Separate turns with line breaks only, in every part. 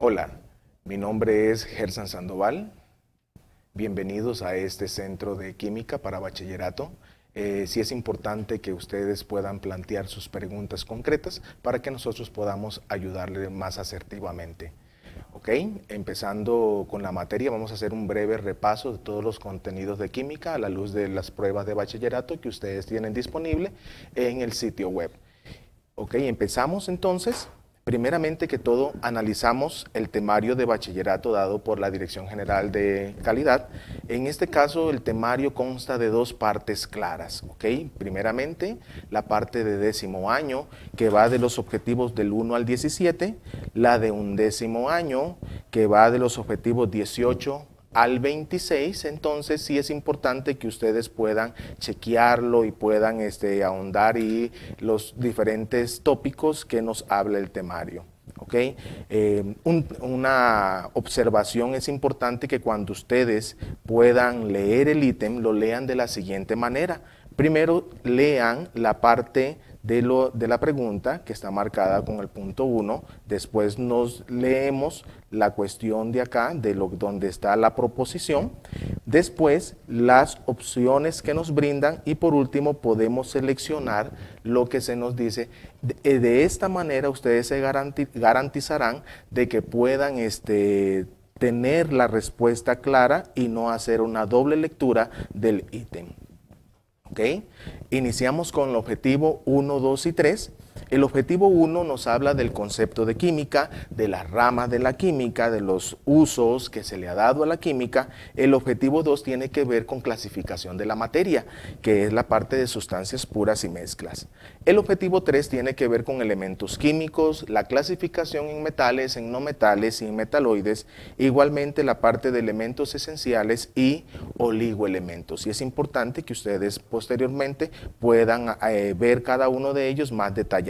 Hola, mi nombre es Gerson Sandoval. Bienvenidos a este centro de química para bachillerato. Sí es importante que ustedes puedan plantear sus preguntas concretas para que nosotros podamos ayudarles más asertivamente. Ok, empezando con la materia, vamos a hacer un breve repaso de todos los contenidos de química a la luz de las pruebas de bachillerato que ustedes tienen disponible en el sitio web. Ok, empezamos entonces. Primeramente que todo, analizamos el temario de bachillerato dado por la Dirección General de Calidad. En este caso, el temario consta de dos partes claras. ¿Ok? Primeramente, la parte de 10º año, que va de los objetivos del 1 al 17, la de 11º año, que va de los objetivos 18 al 26, entonces sí es importante que ustedes puedan chequearlo y puedan ahondar y los diferentes tópicos que nos habla el temario. ¿Okay? Una observación es importante que cuando ustedes puedan leer el ítem, lo lean de la siguiente manera. Primero lean la parte de la pregunta que está marcada con el punto 1, después nos leemos la cuestión de acá, donde está la proposición, después las opciones que nos brindan y por último podemos seleccionar lo que se nos dice. De esta manera ustedes se garantizarán de que puedan tener la respuesta clara y no hacer una doble lectura del ítem. ¿Okay? Iniciamos con el objetivo 1, 2 y 3. El objetivo 1 nos habla del concepto de química, de las ramas de la química, de los usos que se le ha dado a la química. El objetivo 2 tiene que ver con clasificación de la materia, que es la parte de sustancias puras y mezclas. El objetivo 3 tiene que ver con elementos químicos, la clasificación en metales, en no metales y en metaloides, igualmente la parte de elementos esenciales y oligoelementos. Y es importante que ustedes posteriormente puedan ver cada uno de ellos más detalladamente.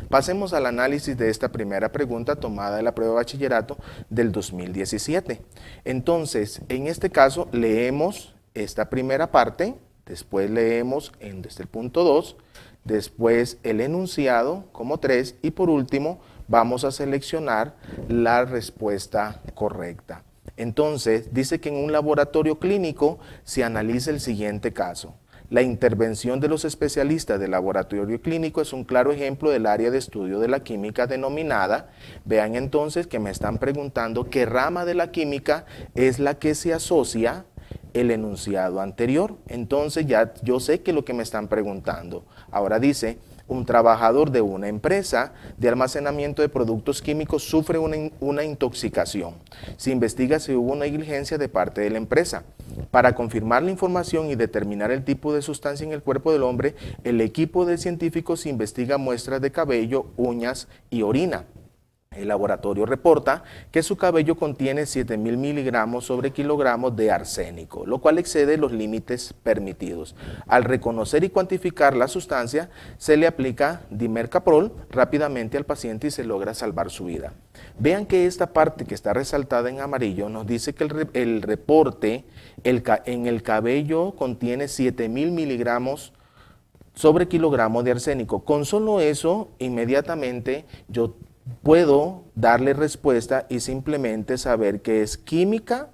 Pasemos al análisis de esta primera pregunta tomada de la prueba de bachillerato del 2017. Entonces, en este caso, leemos esta primera parte, después leemos desde el punto 2, después el enunciado como 3 y por último vamos a seleccionar la respuesta correcta. Entonces, dice que en un laboratorio clínico se analiza el siguiente caso. La intervención de los especialistas del laboratorio clínico es un claro ejemplo del área de estudio de la química denominada. Vean entonces que me están preguntando qué rama de la química es la que se asocia el enunciado anterior. Entonces ya yo sé que es lo que me están preguntando. Ahora dice, un trabajador de una empresa de almacenamiento de productos químicos sufre una intoxicación. Se investiga si hubo una negligencia de parte de la empresa. Para confirmar la información y determinar el tipo de sustancia en el cuerpo del hombre, el equipo de científicos investiga muestras de cabello, uñas y orina. El laboratorio reporta que su cabello contiene 7.000 miligramos sobre kilogramos de arsénico, lo cual excede los límites permitidos. Al reconocer y cuantificar la sustancia, se le aplica dimercaprol rápidamente al paciente y se logra salvar su vida. Vean que esta parte que está resaltada en amarillo nos dice que el reporte en el cabello contiene 7.000 miligramos sobre kilogramos de arsénico. Con solo eso, inmediatamente yo puedo darle respuesta y simplemente saber que es química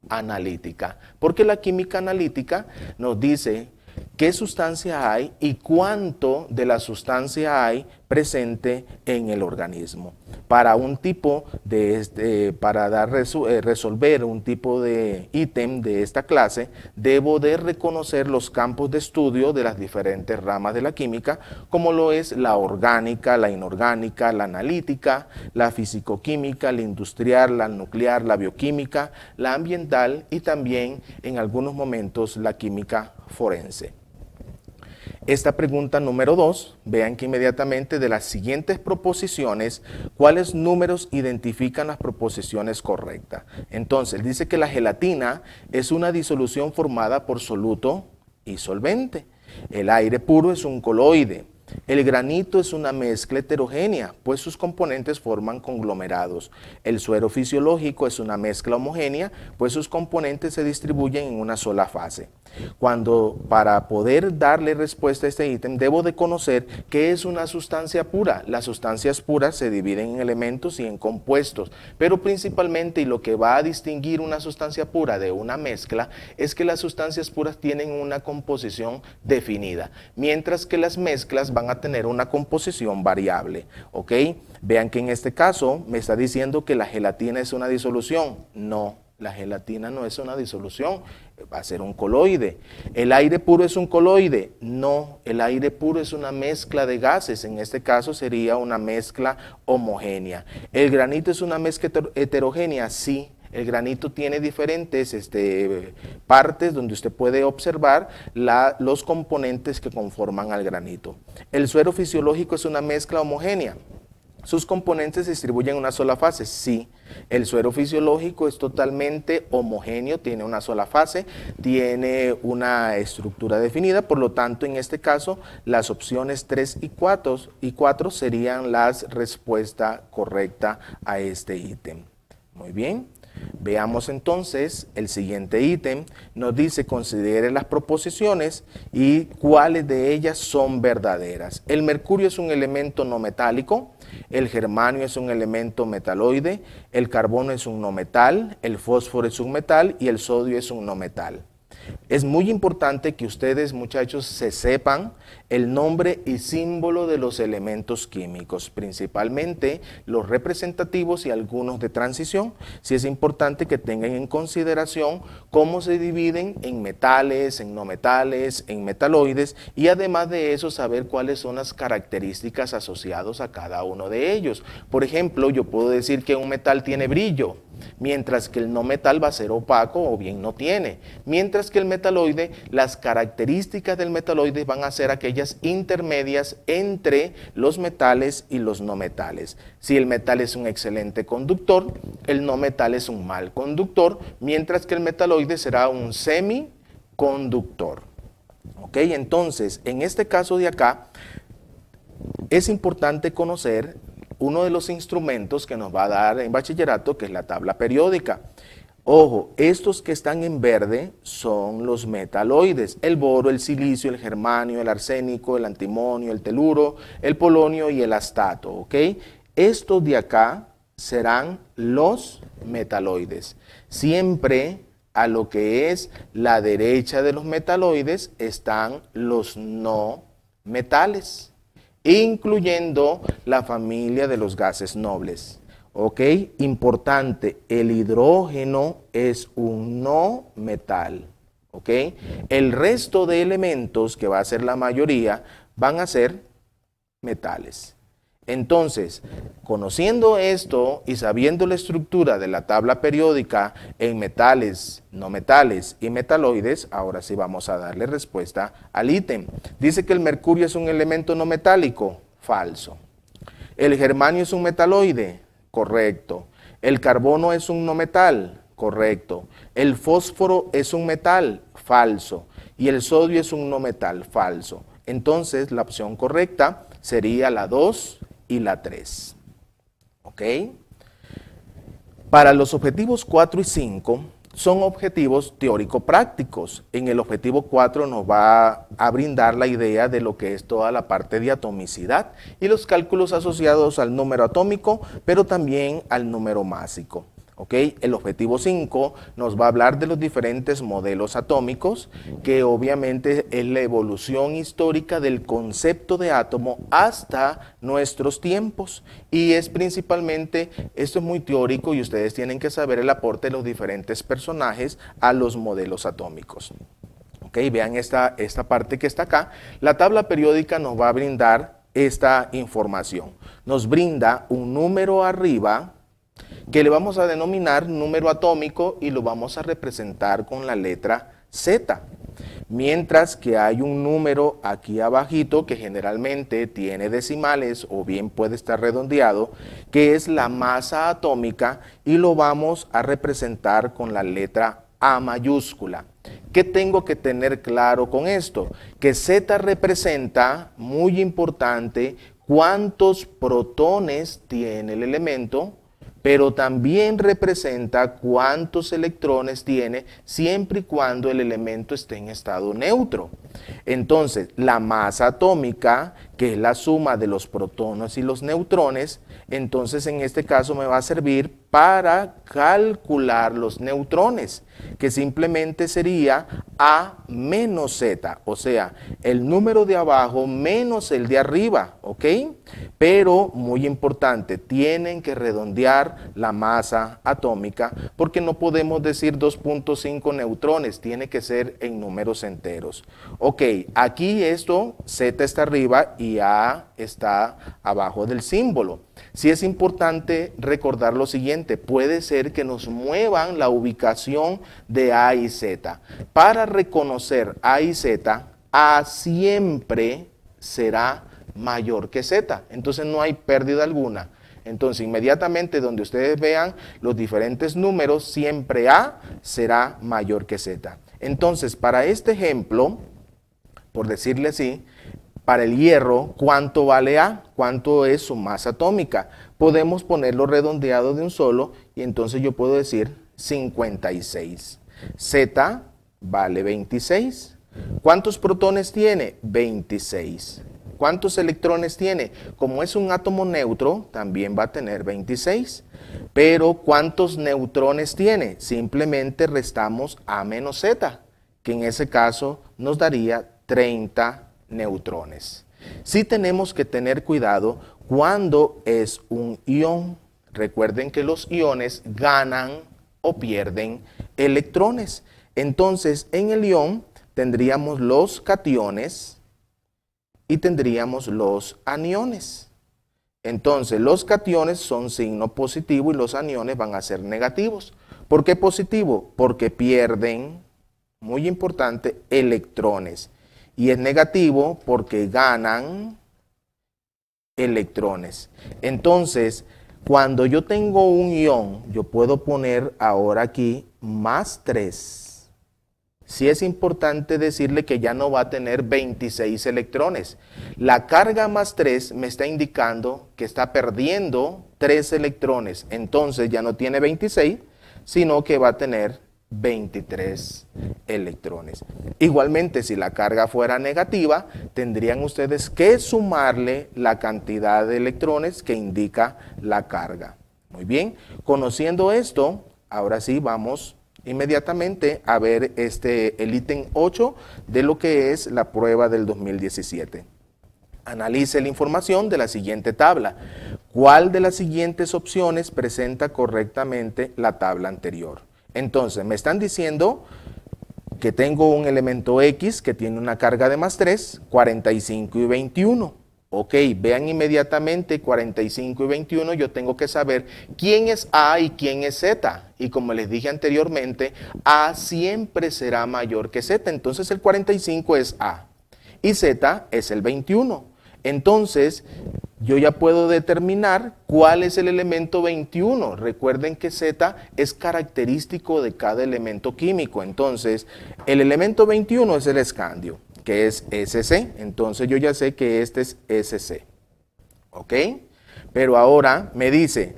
analítica, porque la química analítica nos dice qué sustancia hay y cuánto de la sustancia hay presente en el organismo. Para un tipo para resolver un tipo de ítem de esta clase, debo de reconocer los campos de estudio de las diferentes ramas de la química, como lo es la orgánica, la inorgánica, la analítica, la fisicoquímica, la industrial, la nuclear, la bioquímica, la ambiental y también en algunos momentos la química forense. Esta pregunta número 2, vean que inmediatamente de las siguientes proposiciones, ¿cuáles números identifican las proposiciones correctas? Entonces, dice que la gelatina es una disolución formada por soluto y solvente. El aire puro es un coloide. El granito es una mezcla heterogénea, pues sus componentes forman conglomerados. El suero fisiológico es una mezcla homogénea, pues sus componentes se distribuyen en una sola fase. Para poder darle respuesta a este ítem, debo de conocer qué es una sustancia pura. Las sustancias puras se dividen en elementos y en compuestos, pero principalmente, y lo que va a distinguir una sustancia pura de una mezcla, es que las sustancias puras tienen una composición definida, mientras que las mezclas van a tener una composición variable, ¿ok? Vean que en este caso me está diciendo que la gelatina es una disolución. No. La gelatina no es una disolución, va a ser un coloide. ¿El aire puro es un coloide? No, el aire puro es una mezcla de gases, en este caso sería una mezcla homogénea. ¿El granito es una mezcla heterogénea? Sí. El granito tiene diferentes partes donde usted puede observar los componentes que conforman al granito. ¿El suero fisiológico es una mezcla homogénea? ¿Sus componentes se distribuyen en una sola fase? Sí. El suero fisiológico es totalmente homogéneo, tiene una sola fase, tiene una estructura definida, por lo tanto, en este caso, las opciones 3 y 4 serían la respuesta correcta a este ítem. Muy bien. Veamos entonces el siguiente ítem. Nos dice considere las proposiciones y cuáles de ellas son verdaderas. El mercurio es un elemento no metálico, el germanio es un elemento metaloide, el carbono es un no metal, el fósforo es un metal y el sodio es un no metal. Es muy importante que ustedes, muchachos, se sepan el nombre y símbolo de los elementos químicos, principalmente los representativos y algunos de transición. Sí es importante que tengan en consideración cómo se dividen en metales, en no metales, en metaloides, y además de eso saber cuáles son las características asociadas a cada uno de ellos. Por ejemplo, yo puedo decir que un metal tiene brillo, mientras que el no metal va a ser opaco o bien no tiene. Mientras que el metaloide, las características del metaloide van a ser aquellas intermedias entre los metales y los no metales. Si el metal es un excelente conductor, el no metal es un mal conductor, mientras que el metaloide será un semiconductor. ¿Ok? Entonces, en este caso de acá, es importante conocer uno de los instrumentos que nos va a dar en bachillerato, que es la tabla periódica. Ojo, estos que están en verde son los metaloides: el boro, el silicio, el germanio, el arsénico, el antimonio, el teluro, el polonio y el astato, ¿ok? Estos de acá serán los metaloides. Siempre a lo que es la derecha de los metaloides están los no metales, incluyendo la familia de los gases nobles. ¿Ok? Importante, el hidrógeno es un no metal. ¿Ok? El resto de elementos, que va a ser la mayoría, van a ser metales. Entonces, conociendo esto y sabiendo la estructura de la tabla periódica en metales, no metales y metaloides, ahora sí vamos a darle respuesta al ítem. Dice que el mercurio es un elemento no metálico. Falso. El germanio es un metaloide. Correcto. El carbono es un no metal. Correcto. El fósforo es un metal. Falso. Y el sodio es un no metal. Falso. Entonces, la opción correcta sería la 2 y la 3. ¿Ok? Para los objetivos 4 y 5 son objetivos teórico-prácticos. En el objetivo 4 nos va a brindar la idea de lo que es toda la parte de atomicidad y los cálculos asociados al número atómico, pero también al número másico. ¿Okay? El objetivo 5 nos va a hablar de los diferentes modelos atómicos, que obviamente es la evolución histórica del concepto de átomo hasta nuestros tiempos, y es principalmente, esto es muy teórico y ustedes tienen que saber el aporte de los diferentes personajes a los modelos atómicos. ¿Okay? Vean esta parte que está acá. La tabla periódica nos va a brindar esta información. Nos brinda un número arriba que le vamos a denominar número atómico y lo vamos a representar con la letra Z. Mientras que hay un número aquí abajito que generalmente tiene decimales o bien puede estar redondeado, que es la masa atómica, y lo vamos a representar con la letra A mayúscula. ¿Qué tengo que tener claro con esto? Que Z representa, muy importante, cuántos protones tiene el elemento, pero también representa cuántos electrones tiene siempre y cuando el elemento esté en estado neutro. Entonces, la masa atómica, que es la suma de los protones y los neutrones, entonces en este caso me va a servir para calcular los neutrones, que simplemente sería A menos Z, o sea, el número de abajo menos el de arriba, ¿ok? Pero, muy importante, tienen que redondear la masa atómica, porque no podemos decir 2.5 neutrones, tiene que ser en números enteros. Ok, aquí esto, Z está arriba y A está abajo del símbolo. Sí es importante recordar lo siguiente, puede ser que nos muevan la ubicación de A y Z. Para reconocer A y Z, A siempre será mayor que Z, entonces no hay pérdida alguna. Entonces inmediatamente donde ustedes vean los diferentes números, siempre A será mayor que Z. Entonces para este ejemplo, por decirle así, para el hierro, ¿cuánto vale A? ¿Cuánto es su masa atómica? Podemos ponerlo redondeado de un solo y entonces yo puedo decir 56. Z vale 26. ¿Cuántos protones tiene? 26. ¿Cuántos electrones tiene? Como es un átomo neutro, también va a tener 26. Pero ¿cuántos neutrones tiene? Simplemente restamos A menos Z, que en ese caso nos daría 30 neutrones. Sí tenemos que tener cuidado cuando es un ion. Recuerden que los iones ganan o pierden electrones. Entonces, en el ion tendríamos los cationes y tendríamos los aniones. Entonces, los cationes son signo positivo y los aniones van a ser negativos. ¿Por qué positivo? Porque pierden, muy importante, electrones. Y es negativo porque ganan electrones. Entonces, cuando yo tengo un ion, yo puedo poner ahora aquí más 3. Sí es importante decirle que ya no va a tener 26 electrones. La carga más 3 me está indicando que está perdiendo 3 electrones. Entonces ya no tiene 26, sino que va a tener 23 electrones. Igualmente, si la carga fuera negativa, tendrían ustedes que sumarle la cantidad de electrones que indica la carga. Muy bien, conociendo esto, ahora sí vamos inmediatamente a ver el ítem 8 de lo que es la prueba del 2017. Analice la información de la siguiente tabla. ¿Cuál de las siguientes opciones presenta correctamente la tabla anterior? Entonces, me están diciendo que tengo un elemento X que tiene una carga de más 3, 45 y 21. Ok, vean inmediatamente 45 y 21, yo tengo que saber quién es A y quién es Z. Y como les dije anteriormente, A siempre será mayor que Z, entonces el 45 es A y Z es el 21. Entonces, yo ya puedo determinar cuál es el elemento 21. Recuerden que Z es característico de cada elemento químico. Entonces, el elemento 21 es el escandio, que es SC. Entonces, yo ya sé que este es SC. ¿Ok? Pero ahora me dice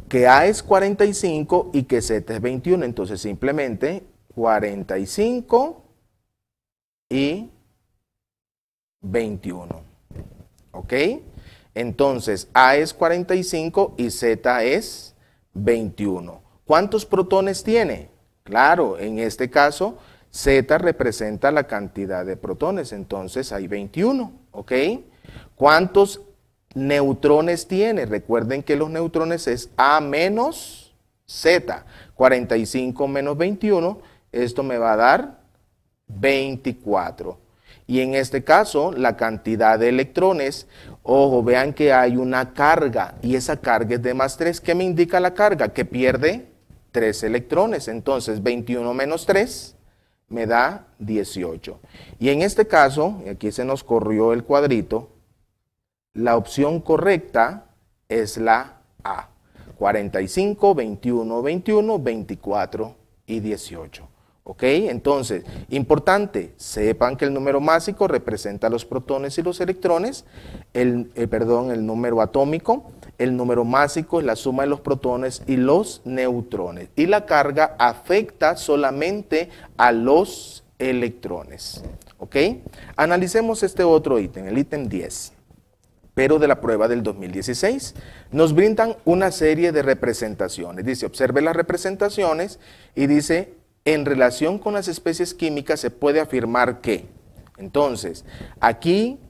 que A es 45 y que Z es 21. Entonces, simplemente 45 y 21. ¿Ok? Entonces, A es 45 y Z es 21. ¿Cuántos protones tiene? Claro, en este caso, Z representa la cantidad de protones, entonces hay 21. ¿Ok? ¿Cuántos neutrones tiene? Recuerden que los neutrones es A menos Z. 45 menos 21, esto me va a dar 24. Y en este caso, la cantidad de electrones, ojo, vean que hay una carga y esa carga es de más 3. ¿Qué me indica la carga? Que pierde 3 electrones. Entonces, 21 menos 3 me da 18. Y en este caso, y aquí se nos corrió el cuadrito, la opción correcta es la A. 45, 21, 21, 24 y 18. ¿Ok? Entonces, importante, sepan que el número másico representa los protones y los electrones, el número atómico, el número másico es la suma de los protones y los neutrones. Y la carga afecta solamente a los electrones. ¿Ok? Analicemos este otro ítem, el ítem 10. Pero de la prueba del 2016, nos brindan una serie de representaciones. Dice, observe las representaciones y dice, en relación con las especies químicas se puede afirmar que. Entonces, aquí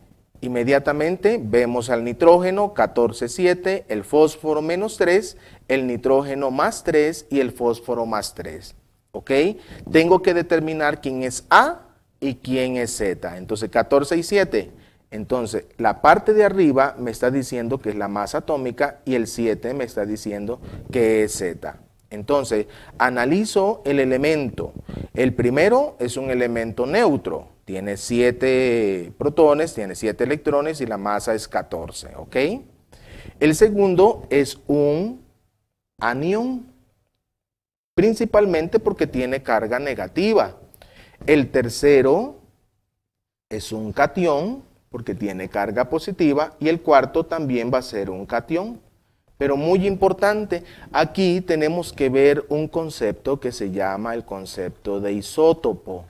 inmediatamente vemos al nitrógeno 14,7, el fósforo -3, el nitrógeno +3 y el fósforo +3. ¿Ok? Tengo que determinar quién es A y quién es Z. Entonces, 14 y 7. Entonces, la parte de arriba me está diciendo que es la masa atómica y el 7 me está diciendo que es Z. Entonces, analizo el elemento. El primero es un elemento neutro. Tiene 7 protones, tiene 7 electrones y la masa es 14. ¿Ok? El segundo es un anión, principalmente porque tiene carga negativa. El tercero es un catión, porque tiene carga positiva, y el cuarto también va a ser un catión. Pero muy importante, aquí tenemos que ver un concepto que se llama el concepto de isótopo.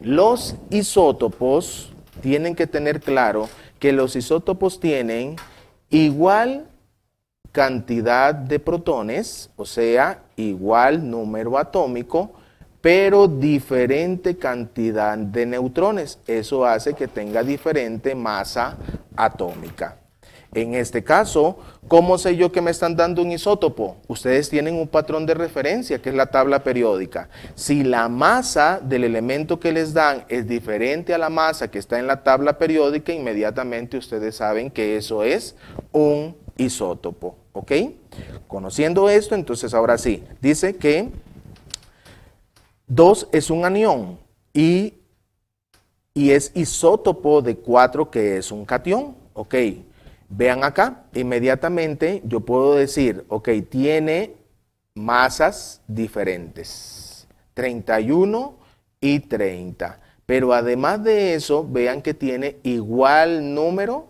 Los isótopos tienen que tener claro que los isótopos tienen igual cantidad de protones, o sea, igual número atómico, pero diferente cantidad de neutrones. Eso hace que tenga diferente masa atómica. En este caso, ¿cómo sé yo que me están dando un isótopo? Ustedes tienen un patrón de referencia, que es la tabla periódica. Si la masa del elemento que les dan es diferente a la masa que está en la tabla periódica, inmediatamente ustedes saben que eso es un isótopo. ¿Ok? Conociendo esto, entonces ahora sí, dice que 2 es un anión y es isótopo de 4, que es un catión. Ok, vean acá, inmediatamente yo puedo decir, ok, tiene masas diferentes, 31 y 30. Pero además de eso, vean que tiene igual número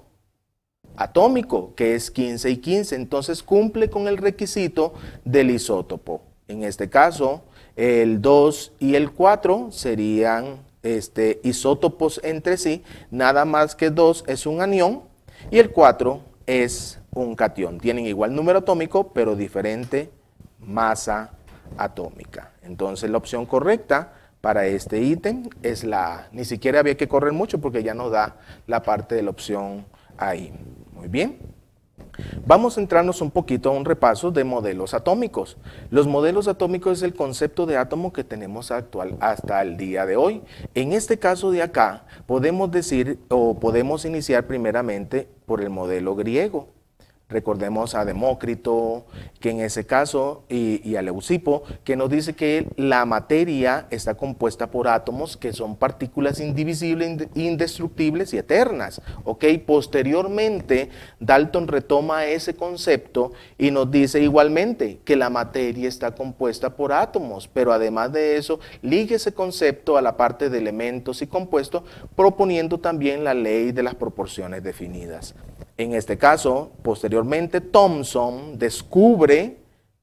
atómico, que es 15 y 15. Entonces cumple con el requisito del isótopo. En este caso, el 2 y el 4 serían isótopos entre sí, nada más que 2 es un anión y el 4 es un catión. Tienen igual número atómico, pero diferente masa atómica. Entonces la opción correcta para este ítem es la A. Ni siquiera había que correr mucho porque ya nos da la parte de la opción ahí. Muy bien. Vamos a centrarnos un poquito a un repaso de modelos atómicos. Los modelos atómicos es el concepto de átomo que tenemos actual hasta el día de hoy. En este caso de acá, podemos decir o podemos iniciar primeramente por el modelo griego. Recordemos a Demócrito, que en ese caso, y a Leucipo, que nos dice que la materia está compuesta por átomos que son partículas indivisibles, indestructibles y eternas. ¿Ok? Posteriormente, Dalton retoma ese concepto y nos dice igualmente que la materia está compuesta por átomos, pero además de eso, liga ese concepto a la parte de elementos y compuestos, proponiendo también la ley de las proporciones definidas. En este caso, posteriormente, Thomson descubre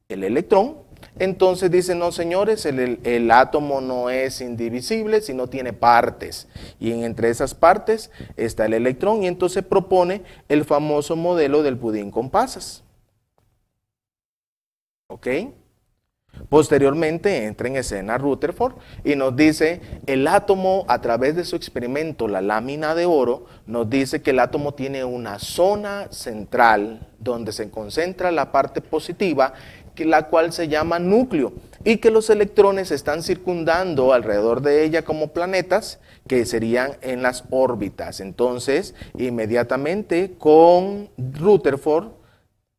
el electrón. Entonces dice, no señores, el átomo no es indivisible, sino tiene partes. Y entre esas partes está el electrón y entonces propone el famoso modelo del pudín con pasas. ¿Ok? Posteriormente entra en escena Rutherford y nos dice el átomo, a través de su experimento, la lámina de oro, nos dice que el átomo tiene una zona central donde se concentra la parte positiva, la cual se llama núcleo, y que los electrones están circundando alrededor de ella como planetas que serían en las órbitas. Entonces, inmediatamente con Rutherford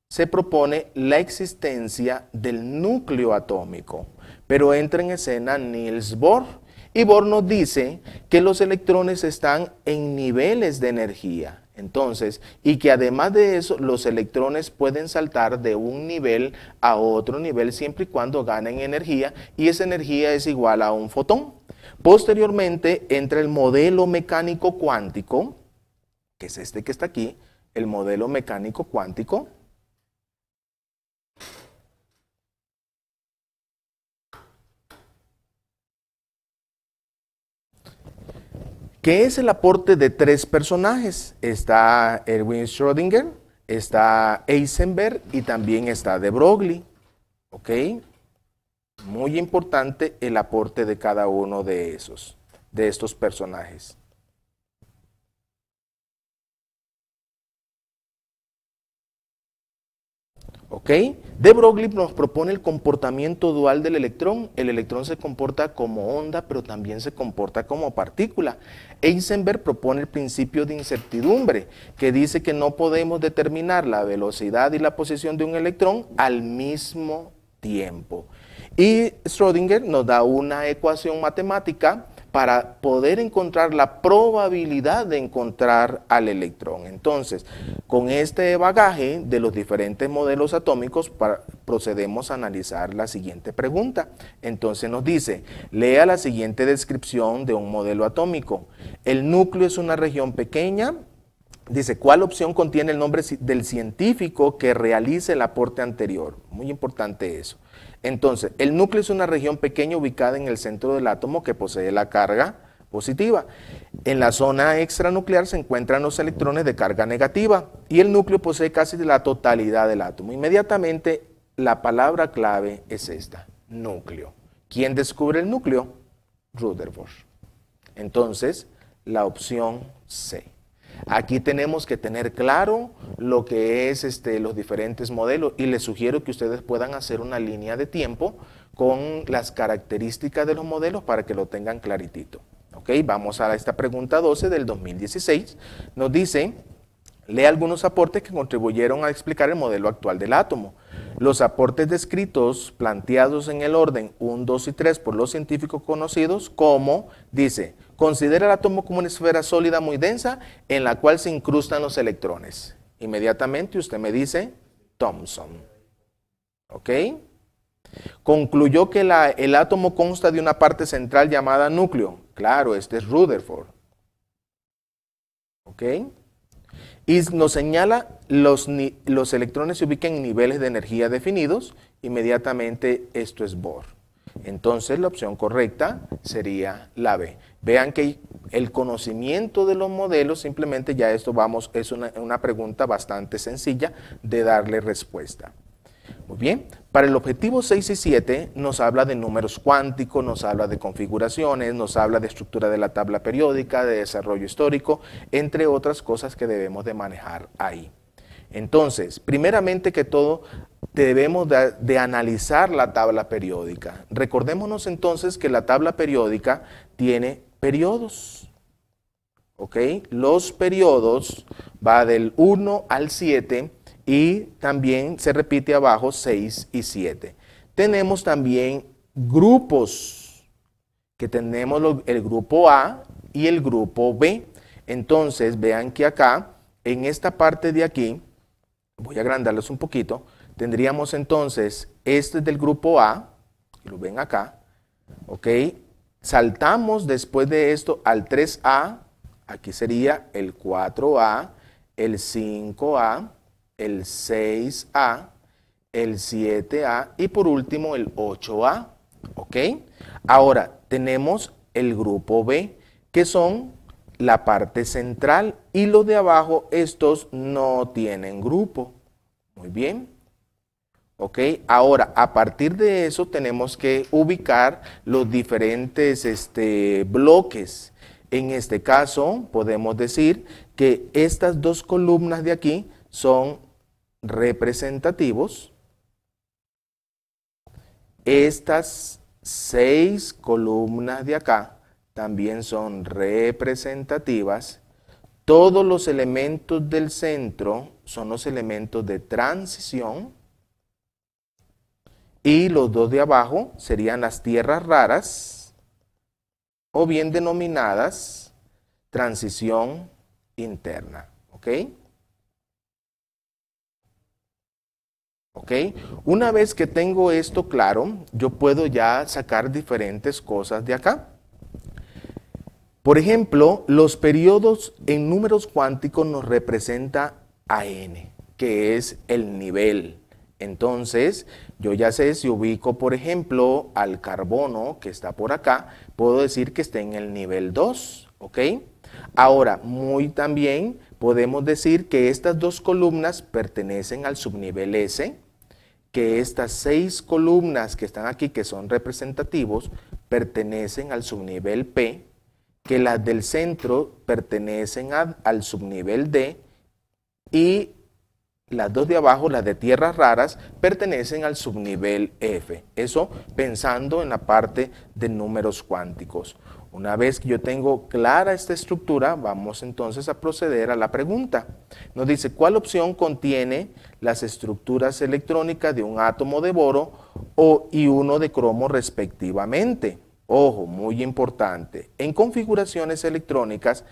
se propone la existencia del núcleo atómico, pero entra en escena Niels Bohr, y Bohr nos dice que los electrones están en niveles de energía, Entonces, y que además de eso, los electrones pueden saltar de un nivel a otro nivel siempre y cuando ganen energía, y esa energía es igual a un fotón. Posteriormente, entra el modelo mecánico cuántico, que es este que está aquí, el modelo mecánico cuántico. ¿Qué es el aporte de tres personajes? Está Erwin Schrödinger, está Heisenberg y también está de Broglie. ¿Ok? Muy importante el aporte de cada uno de estos personajes. ¿Ok? De Broglie nos propone el comportamiento dual del electrón. El electrón se comporta como onda, pero también se comporta como partícula. Heisenberg propone el principio de incertidumbre, que dice que no podemos determinar la velocidad y la posición de un electrón al mismo tiempo. Y Schrödinger nos da una ecuación matemática para poder encontrar la probabilidad de encontrar al electrón. Entonces, con este bagaje de los diferentes modelos atómicos, procedemos a analizar la siguiente pregunta. Entonces nos dice, lea la siguiente descripción de un modelo atómico. El núcleo es una región pequeña. Dice, ¿cuál opción contiene el nombre del científico que realice el aporte anterior? Muy importante eso. Entonces, el núcleo es una región pequeña ubicada en el centro del átomo que posee la carga positiva. En la zona extranuclear se encuentran los electrones de carga negativa y el núcleo posee casi la totalidad del átomo. Inmediatamente, la palabra clave es esta, núcleo. ¿Quién descubre el núcleo? Rutherford. Entonces, la opción C. Aquí tenemos que tener claro lo que es los diferentes modelos y les sugiero que ustedes puedan hacer una línea de tiempo con las características de los modelos para que lo tengan claritito. ¿Ok? Vamos a esta pregunta 12 del 2016. Nos dice, lee algunos aportes que contribuyeron a explicar el modelo actual del átomo. Los aportes descritos, planteados en el orden 1, 2 y 3 por los científicos conocidos como, dice, considera el átomo como una esfera sólida muy densa en la cual se incrustan los electrones. Inmediatamente usted me dice Thomson. ¿Ok? Concluyó que el átomo consta de una parte central llamada núcleo. Claro, este es Rutherford. ¿Ok? Y nos señala los electrones se ubican en niveles de energía definidos. Inmediatamente esto es Bohr. Entonces la opción correcta sería la B. Vean que el conocimiento de los modelos, simplemente ya esto es una pregunta bastante sencilla de darle respuesta. Muy bien, para el objetivo 6 y 7 nos habla de números cuánticos, nos habla de configuraciones, nos habla de estructura de la tabla periódica, de desarrollo histórico, entre otras cosas que debemos de manejar ahí. Entonces, primeramente que todo, debemos de analizar la tabla periódica. Recordémonos entonces que la tabla periódica tiene periodos. ¿Ok? Los periodos va del 1 al 7 y también se repite abajo 6 y 7. Tenemos también grupos, que tenemos el grupo A y el grupo B. Entonces, vean que acá, en esta parte de aquí, voy a agrandarlos un poquito, tendríamos entonces, este es del grupo A, lo ven acá, ¿ok? Saltamos después de esto al 3A, aquí sería el 4A, el 5A, el 6A, el 7A y por último el 8A, ¿ok? Ahora tenemos el grupo B, que son la parte central y los de abajo, estos no tienen grupo. Muy bien. ¿Ok? Ahora, a partir de eso tenemos que ubicar los diferentes bloques. En este caso, podemos decir que estas dos columnas de aquí son representativos. Estas 6 columnas de acá también son representativas. Todos los elementos del centro son los elementos de transición. Y los dos de abajo serían las tierras raras, o bien denominadas transición interna. ¿ok? ¿Ok? Una vez que tengo esto claro, yo puedo ya sacar diferentes cosas de acá. Por ejemplo, los periodos en números cuánticos nos representa AN, que es el nivel. Entonces, yo ya sé si ubico, por ejemplo, al carbono que está por acá, puedo decir que está en el nivel 2, ¿ok? Ahora, muy también podemos decir que estas dos columnas pertenecen al subnivel S, que estas 6 columnas que están aquí, que son representativos, pertenecen al subnivel P, que las del centro pertenecen al subnivel D y las dos de abajo, las de tierras raras, pertenecen al subnivel F. Eso pensando en la parte de números cuánticos. Una vez que yo tengo clara esta estructura, vamos entonces a proceder a la pregunta. Nos dice, ¿cuál opción contiene las estructuras electrónicas de un átomo de boro y uno de cromo respectivamente? Ojo, muy importante, en configuraciones electrónicas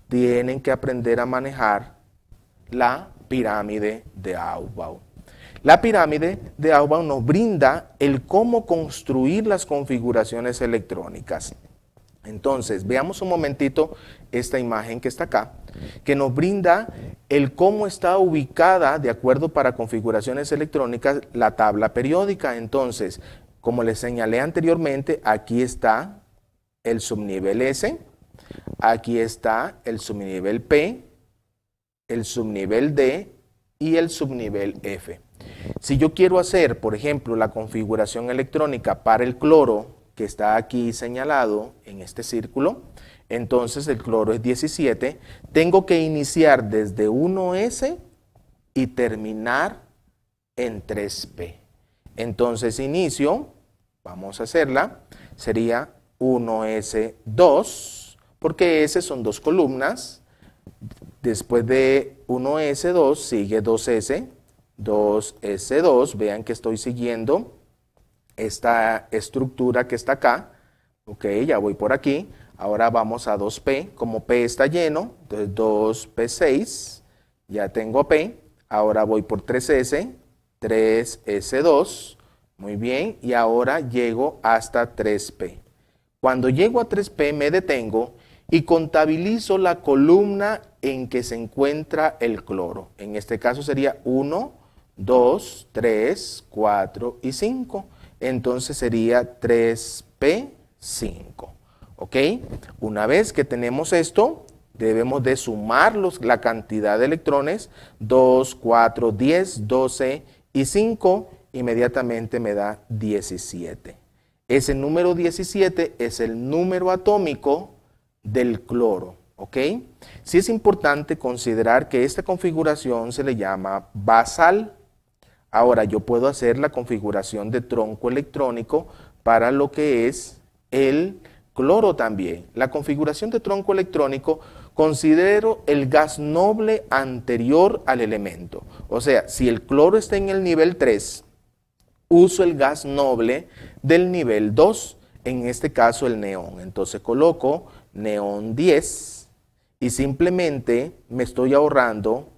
tienen que aprender a manejar la pirámide de Aufbau. La pirámide de Aufbau nos brinda el cómo construir las configuraciones electrónicas. Entonces, veamos un momentito esta imagen que está acá, que nos brinda el cómo está ubicada, de acuerdo para configuraciones electrónicas, la tabla periódica. Entonces, como les señalé anteriormente, aquí está el subnivel S, aquí está el subnivel P, el subnivel D y el subnivel F. Si yo quiero hacer, por ejemplo, la configuración electrónica para el cloro, que está aquí señalado en este círculo, entonces el cloro es 17, tengo que iniciar desde 1S y terminar en 3P. Entonces inicio, vamos a hacerla, sería 1S2, porque S son dos columnas. Después de 1S2 sigue 2S, 2S2, vean que estoy siguiendo esta estructura que está acá, ok, ya voy por aquí, ahora vamos a 2P, como P está lleno, entonces 2P6, ya tengo P, ahora voy por 3S, 3S2, muy bien, y ahora llego hasta 3P. Cuando llego a 3P me detengo y contabilizo la columna en que se encuentra el cloro. En este caso sería 1, 2, 3, 4 y 5. Entonces sería 3P5. ¿Ok? Una vez que tenemos esto, debemos de sumar la cantidad de electrones, 2, 4, 10, 12 y 5, inmediatamente me da 17. Ese número 17 es el número atómico del cloro, ¿ok? Sí es importante considerar que esta configuración se le llama basal. Ahora yo puedo hacer la configuración de tronco electrónico para lo que es el cloro también. La configuración de tronco electrónico considero el gas noble anterior al elemento. O sea, si el cloro está en el nivel 3, uso el gas noble del nivel 2, en este caso el neón. Entonces coloco neón 10 y simplemente me estoy ahorrando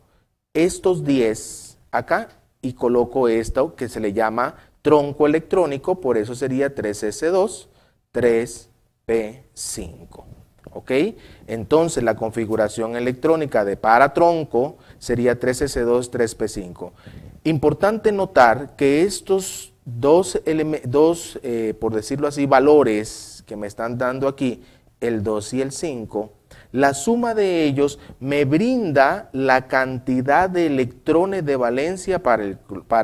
estos 10 acá y coloco esto que se le llama tronco electrónico, por eso sería 3S2, 3P5. ¿Ok? Entonces la configuración electrónica de paratronco sería 3S2, 3P5. Importante notar que estos dos, por decirlo así, valores que me están dando aquí, el 2 y el 5, la suma de ellos me brinda la cantidad de electrones de valencia para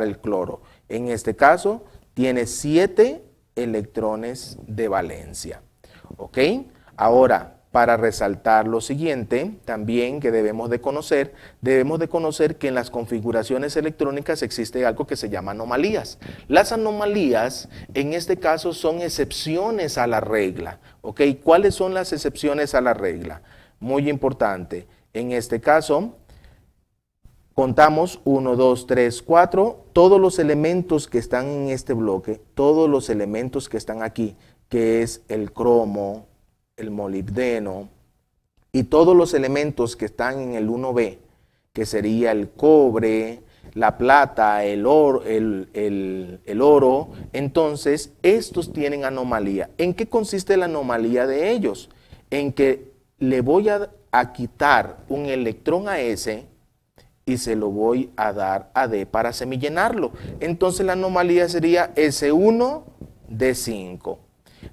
el cloro. En este caso, tiene 7 electrones de valencia. ¿Ok? Ahora, para resaltar lo siguiente, también que debemos de conocer que en las configuraciones electrónicas existe algo que se llama anomalías. Las anomalías, en este caso, son excepciones a la regla. ¿Ok? ¿Cuáles son las excepciones a la regla? Muy importante. En este caso, contamos 1, 2, 3, 4, todos los elementos que están en este bloque, todos los elementos que están aquí, que es el cromo, el molibdeno y todos los elementos que están en el 1B, que sería el cobre, la plata, el oro, entonces estos tienen anomalía. ¿En qué consiste la anomalía de ellos? En que le voy a quitar un electrón a S y se lo voy a dar a D para semillenarlo. Entonces la anomalía sería S1D5.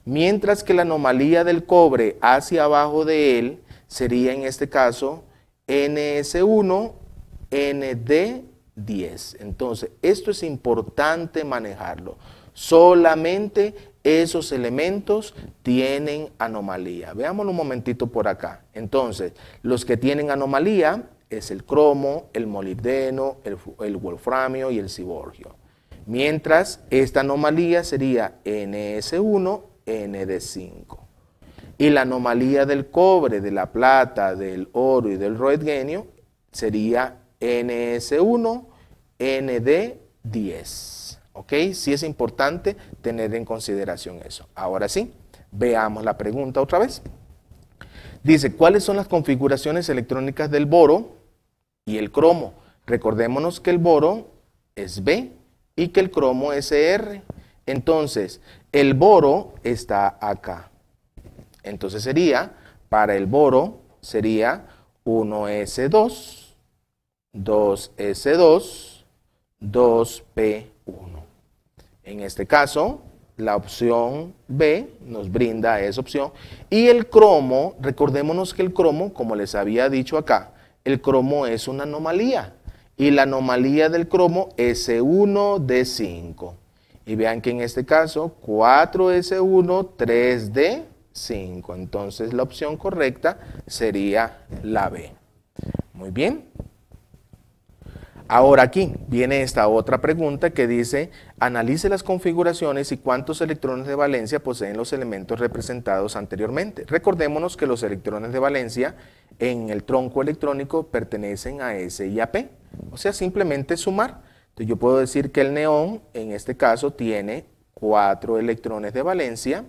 Mientras que la anomalía del cobre hacia abajo de él sería en este caso NS1ND10. Entonces esto es importante manejarlo. Solamente esos elementos tienen anomalía. Veámoslo un momentito por acá. Entonces, los que tienen anomalía es el cromo, el molibdeno, el wolframio y el ciborgio. Mientras esta anomalía sería NS1ND5. Y la anomalía del cobre, de la plata, del oro y del roentgenio sería NS1ND10. ¿Ok? Sí es importante tener en consideración eso. Ahora sí, veamos la pregunta otra vez. Dice, ¿cuáles son las configuraciones electrónicas del boro y el cromo? Recordémonos que el boro es B y que el cromo es R. Entonces, el boro está acá. Entonces sería, para el boro, sería 1S2, 2S2, 2P1. En este caso, la opción B nos brinda esa opción. Y el cromo, recordémonos que el cromo, como les había dicho acá, el cromo es una anomalía. Y la anomalía del cromo es S1D5. Y vean que en este caso, 4S1, 3D5. Entonces la opción correcta sería la B. Muy bien. Ahora aquí viene esta otra pregunta que dice, analice las configuraciones y cuántos electrones de valencia poseen los elementos representados anteriormente. Recordémonos que los electrones de valencia en el tronco electrónico pertenecen a S y a P. O sea, simplemente sumar. Entonces yo puedo decir que el neón, en este caso, tiene 4 electrones de valencia.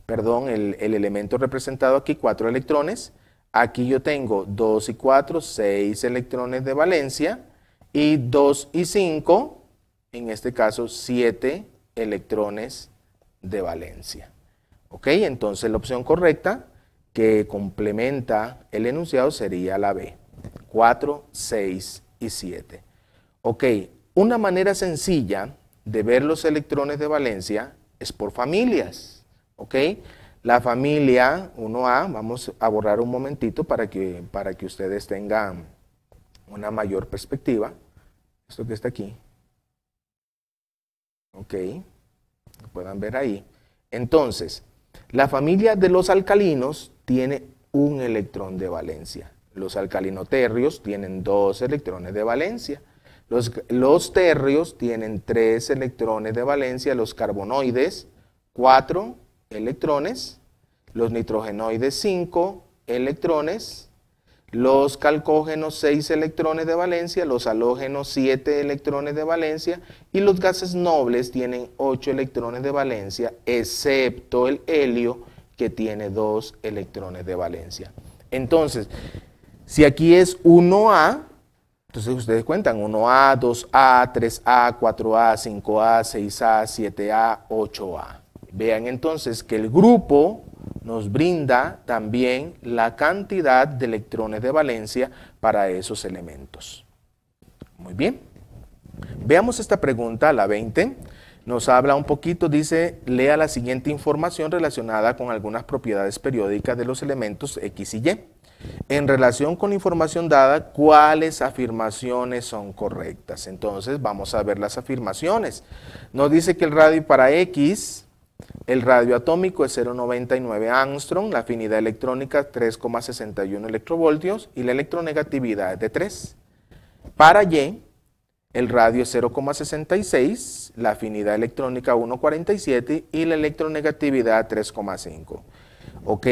Perdón, el elemento representado aquí, 4 electrones. Aquí yo tengo 2 y 4, 6 electrones de valencia. Y 2 y 5, en este caso 7 electrones de valencia. ¿Ok? Entonces la opción correcta que complementa el enunciado sería la B. 4, 6 y 7. Ok, una manera sencilla de ver los electrones de valencia es por familias. ¿Ok? La familia 1A, vamos a borrar un momentito para que ustedes tengan una mayor perspectiva. Esto que está aquí. Ok. Lo puedan ver ahí. Entonces, la familia de los alcalinos tiene un electrón de valencia. Los alcalinoterrios tienen 2 electrones de valencia. Los terrios tienen 3 electrones de valencia. Los carbonoides, 4 electrones. Los nitrogenoides, 5 electrones. Los calcógenos, 6 electrones de valencia, los halógenos, 7 electrones de valencia, y los gases nobles tienen 8 electrones de valencia, excepto el helio, que tiene 2 electrones de valencia. Entonces, si aquí es 1A, entonces ustedes cuentan 1A, 2A, 3A, 4A, 5A, 6A, 7A, 8A. Vean entonces que el grupo nos brinda también la cantidad de electrones de valencia para esos elementos. Muy bien. Veamos esta pregunta, la 20. Nos habla un poquito, dice, lea la siguiente información relacionada con algunas propiedades periódicas de los elementos X y Y. En relación con la información dada, ¿cuáles afirmaciones son correctas? Entonces, vamos a ver las afirmaciones. Nos dice que el radio para X... El radio atómico es 0,99 angstrom, la afinidad electrónica 3,61 electrovoltios y la electronegatividad es de 3. Para Y, el radio es 0,66, la afinidad electrónica 1,47 y la electronegatividad 3,5. Ok,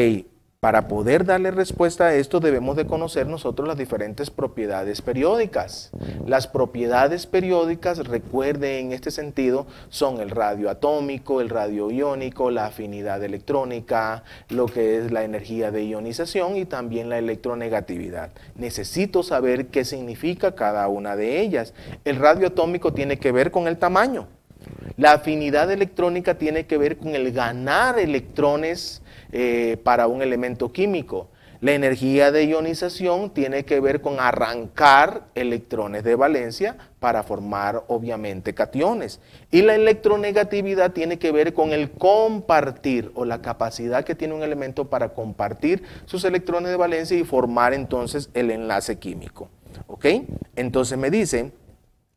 Para poder darle respuesta a esto debemos de conocer nosotros las diferentes propiedades periódicas. Las propiedades periódicas, recuerde en este sentido, son el radio atómico, el radio iónico, la afinidad electrónica, lo que es la energía de ionización y también la electronegatividad. Necesito saber qué significa cada una de ellas. El radio atómico tiene que ver con el tamaño. La afinidad electrónica tiene que ver con el ganar electrones para un elemento químico. La energía de ionización tiene que ver con arrancar electrones de valencia para formar obviamente cationes. Y la electronegatividad tiene que ver con el compartir o la capacidad que tiene un elemento para compartir sus electrones de valencia y formar entonces el enlace químico. ¿Ok? Entonces me dice,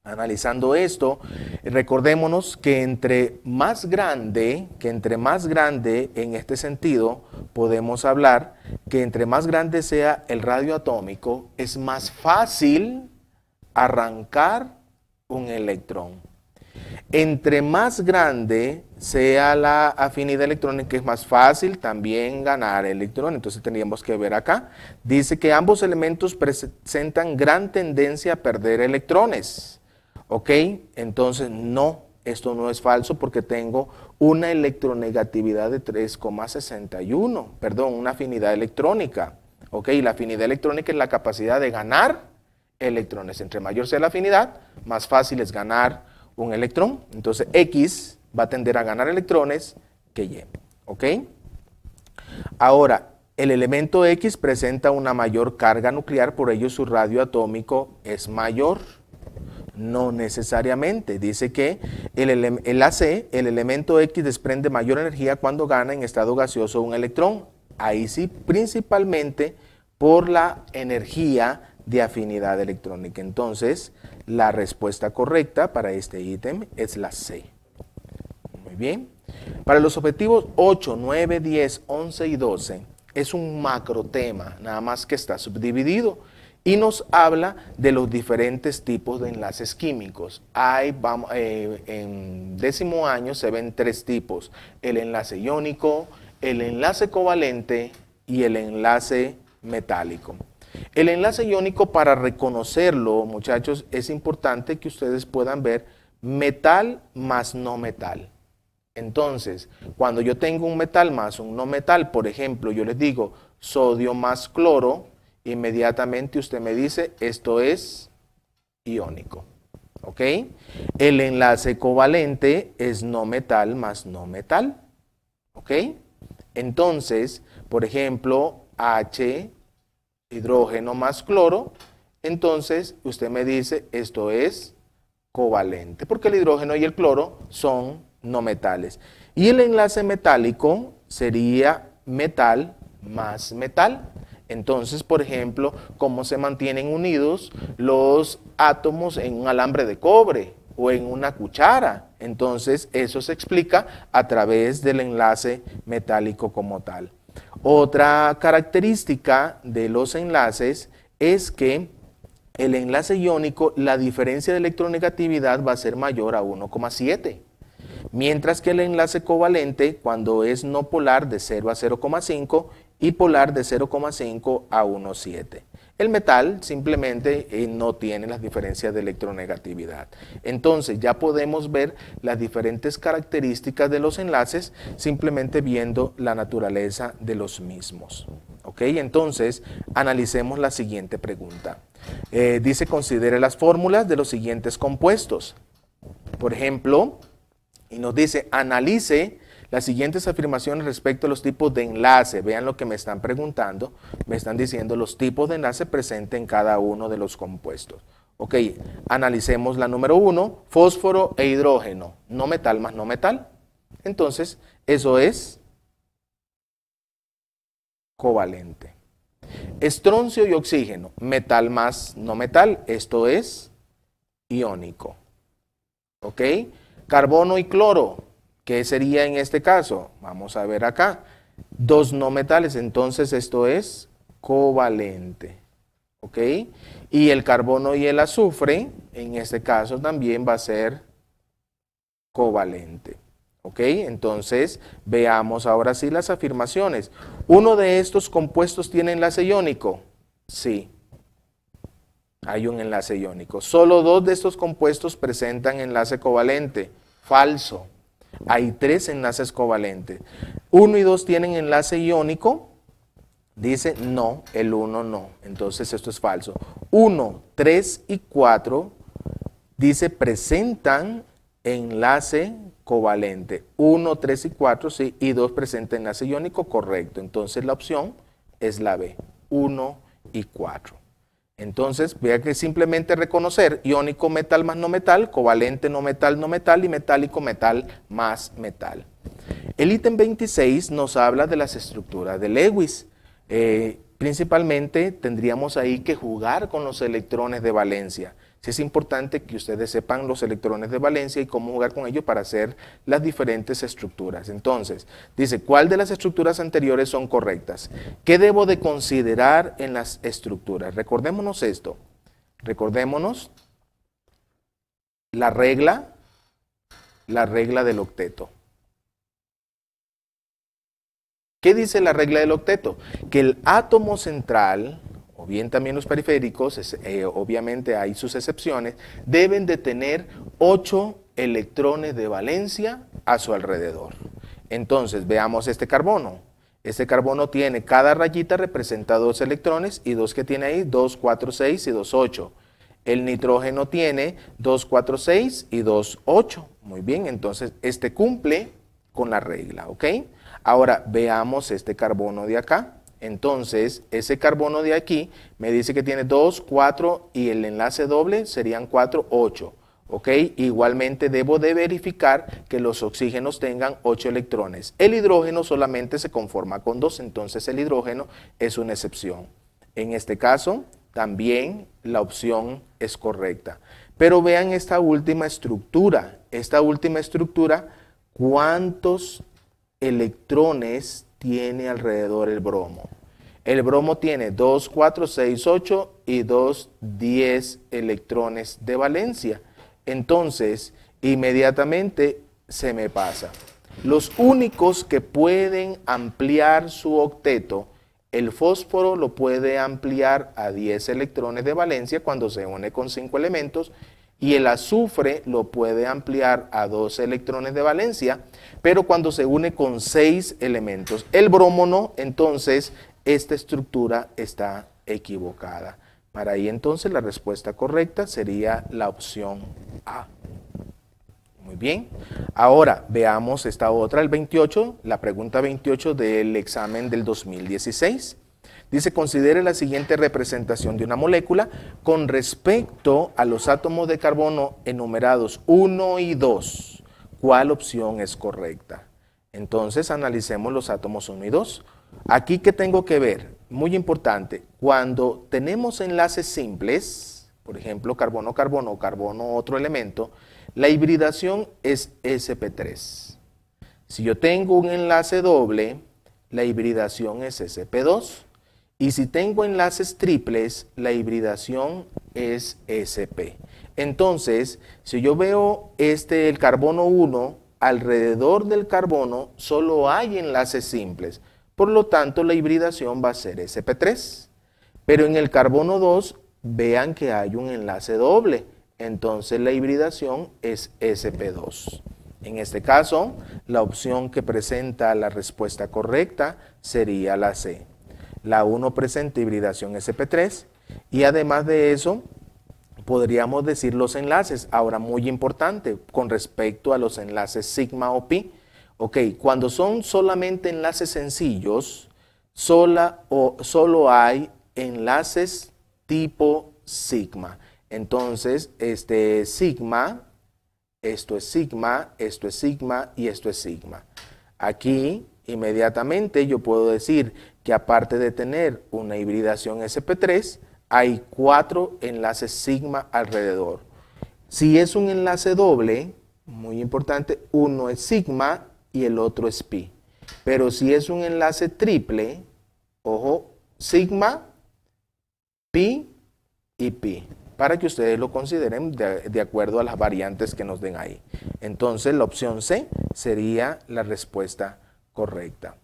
analizando esto, recordémonos que entre más grande en este sentido, podemos hablar que entre más grande sea el radio atómico, es más fácil arrancar un electrón. Entre más grande sea la afinidad electrónica, es más fácil también ganar electrón. Entonces tendríamos que ver acá. Dice que ambos elementos presentan gran tendencia a perder electrones. ¿Ok? Entonces no, esto no es falso porque tengo una electronegatividad de 3,61, perdón, una afinidad electrónica. ¿Ok? La afinidad electrónica es la capacidad de ganar electrones. Entre mayor sea la afinidad, más fácil es ganar un electrón. Entonces X va a tender a ganar electrones que Y. ¿Ok? Ahora, el elemento X presenta una mayor carga nuclear, por ello su radio atómico es mayor. No necesariamente. Dice que el AC, el elemento X, desprende mayor energía cuando gana en estado gaseoso un electrón. Ahí sí, principalmente por la energía de afinidad electrónica. Entonces, la respuesta correcta para este ítem es la C. Muy bien. Para los objetivos 8, 9, 10, 11 y 12, es un macro tema, nada más que está subdividido. Y nos habla de los diferentes tipos de enlaces químicos. En 10º año se ven 3 tipos: el enlace iónico, el enlace covalente y el enlace metálico. El enlace iónico, para reconocerlo, muchachos, es importante que ustedes puedan ver metal más no metal. Entonces, cuando yo tengo un metal más un no metal, por ejemplo, yo les digo sodio más cloro, inmediatamente usted me dice, esto es iónico. ¿Ok? El enlace covalente es no metal más no metal. ¿Ok? Entonces, por ejemplo, H, hidrógeno más cloro, entonces usted me dice, esto es covalente, porque el hidrógeno y el cloro son no metales. Y el enlace metálico sería metal más metal. Entonces, por ejemplo, ¿cómo se mantienen unidos los átomos en un alambre de cobre o en una cuchara? Entonces, eso se explica a través del enlace metálico como tal. Otra característica de los enlaces es que el enlace iónico, la diferencia de electronegatividad va a ser mayor a 1,7. Mientras que el enlace covalente, cuando es no polar, de 0 a 0,5 y polar de 0,5 a 1,7. El metal simplemente no tiene las diferencias de electronegatividad. Entonces ya podemos ver las diferentes características de los enlaces simplemente viendo la naturaleza de los mismos. ¿Ok? Entonces analicemos la siguiente pregunta. Dice, considere las fórmulas de los siguientes compuestos. Por ejemplo, y nos dice, analice las siguientes afirmaciones respecto a los tipos de enlace. Vean lo que me están preguntando. Me están diciendo los tipos de enlace presentes en cada uno de los compuestos. Ok, analicemos la número 1, fósforo e hidrógeno. No metal más no metal. Entonces, eso es covalente. Estroncio y oxígeno, metal más no metal. Esto es iónico. Ok, carbono y cloro. ¿Qué sería en este caso? Vamos a ver acá. 2 no metales, entonces esto es covalente. ¿Ok? Y el carbono y el azufre, en este caso también va a ser covalente. ¿Ok? Entonces, veamos ahora sí las afirmaciones. ¿Uno de estos compuestos tiene enlace iónico? Sí, hay un enlace iónico. Solo 2 de estos compuestos presentan enlace covalente. Falso. Hay 3 enlaces covalentes. 1 y 2 tienen enlace iónico. Dice no, el 1 no. Entonces esto es falso. 1, 3 y 4 dice presentan enlace covalente. 1, 3 y 4 sí, y 2 presenta enlace iónico, correcto. Entonces la opción es la B, 1 y 4. Entonces, vea que simplemente reconocer iónico metal más no metal, covalente no metal y metálico metal más metal. El ítem 26 nos habla de las estructuras de Lewis. Principalmente tendríamos ahí que jugar con los electrones de valencia. Sí es importante que ustedes sepan los electrones de valencia y cómo jugar con ellos para hacer las diferentes estructuras. Entonces, dice, ¿cuál de las estructuras anteriores son correctas? ¿Qué debo de considerar en las estructuras? Recordémonos esto. Recordémonos la regla del octeto. ¿Qué dice la regla del octeto? Que el átomo central, o bien también los periféricos, obviamente hay sus excepciones, deben de tener 8 electrones de valencia a su alrededor. Entonces, veamos este carbono. Este carbono tiene, cada rayita representa 2 electrones, y 2 que tiene ahí, 2, 4, 6 y 2, 8. El nitrógeno tiene 2, 4, 6 y 2, 8. Muy bien, entonces este cumple con la regla, ¿ok? Ahora veamos este carbono de acá. Entonces, ese carbono de aquí me dice que tiene 2, 4 y el enlace doble serían 4, 8. ¿Ok? Igualmente debo de verificar que los oxígenos tengan 8 electrones. El hidrógeno solamente se conforma con 2, entonces el hidrógeno es una excepción. En este caso, también la opción es correcta. Pero vean esta última estructura. Esta última estructura, ¿cuántos electrones tiene alrededor el bromo? El bromo tiene 2, 4, 6, 8 y 2, 10 electrones de valencia. Entonces, inmediatamente se me pasa. Los únicos que pueden ampliar su octeto, el fósforo lo puede ampliar a 10 electrones de valencia cuando se une con 5 elementos, y el azufre lo puede ampliar a 12 electrones de valencia, pero cuando se une con 6 elementos. El bromo no, entonces esta estructura está equivocada. Para ahí entonces la respuesta correcta sería la opción A. Muy bien. Ahora veamos esta otra, el 28, la pregunta 28 del examen del 2016. Dice, considere la siguiente representación de una molécula con respecto a los átomos de carbono enumerados 1 y 2. ¿Cuál opción es correcta? Entonces analicemos los átomos 1 y 2. Aquí, ¿qué tengo que ver? Muy importante, cuando tenemos enlaces simples, por ejemplo, carbono-carbono, carbono otro elemento, la hibridación es sp3. Si yo tengo un enlace doble, la hibridación es sp2. Y si tengo enlaces triples, la hibridación es sp. Entonces, si yo veo el carbono 1, alrededor del carbono solo hay enlaces simples. Por lo tanto, la hibridación va a ser sp3. Pero en el carbono 2, vean que hay un enlace doble. Entonces, la hibridación es sp2. En este caso, la opción que presenta la respuesta correcta sería la C. La 1 presenta hibridación sp3 y además de eso, podríamos decir los enlaces. Ahora, muy importante, con respecto a los enlaces sigma o pi. Ok, cuando son solamente enlaces sencillos, solo hay enlaces tipo sigma. Entonces, este sigma, esto es sigma, esto es sigma y esto es sigma. Aquí, inmediatamente yo puedo decir que aparte de tener una hibridación sp3, hay 4 enlaces sigma alrededor. Si es un enlace doble, muy importante, uno es sigma y el otro es pi. Pero si es un enlace triple, ojo, sigma, pi y pi. para que ustedes lo consideren de acuerdo a las variantes que nos den ahí. Entonces, la opción C sería la respuesta correcta.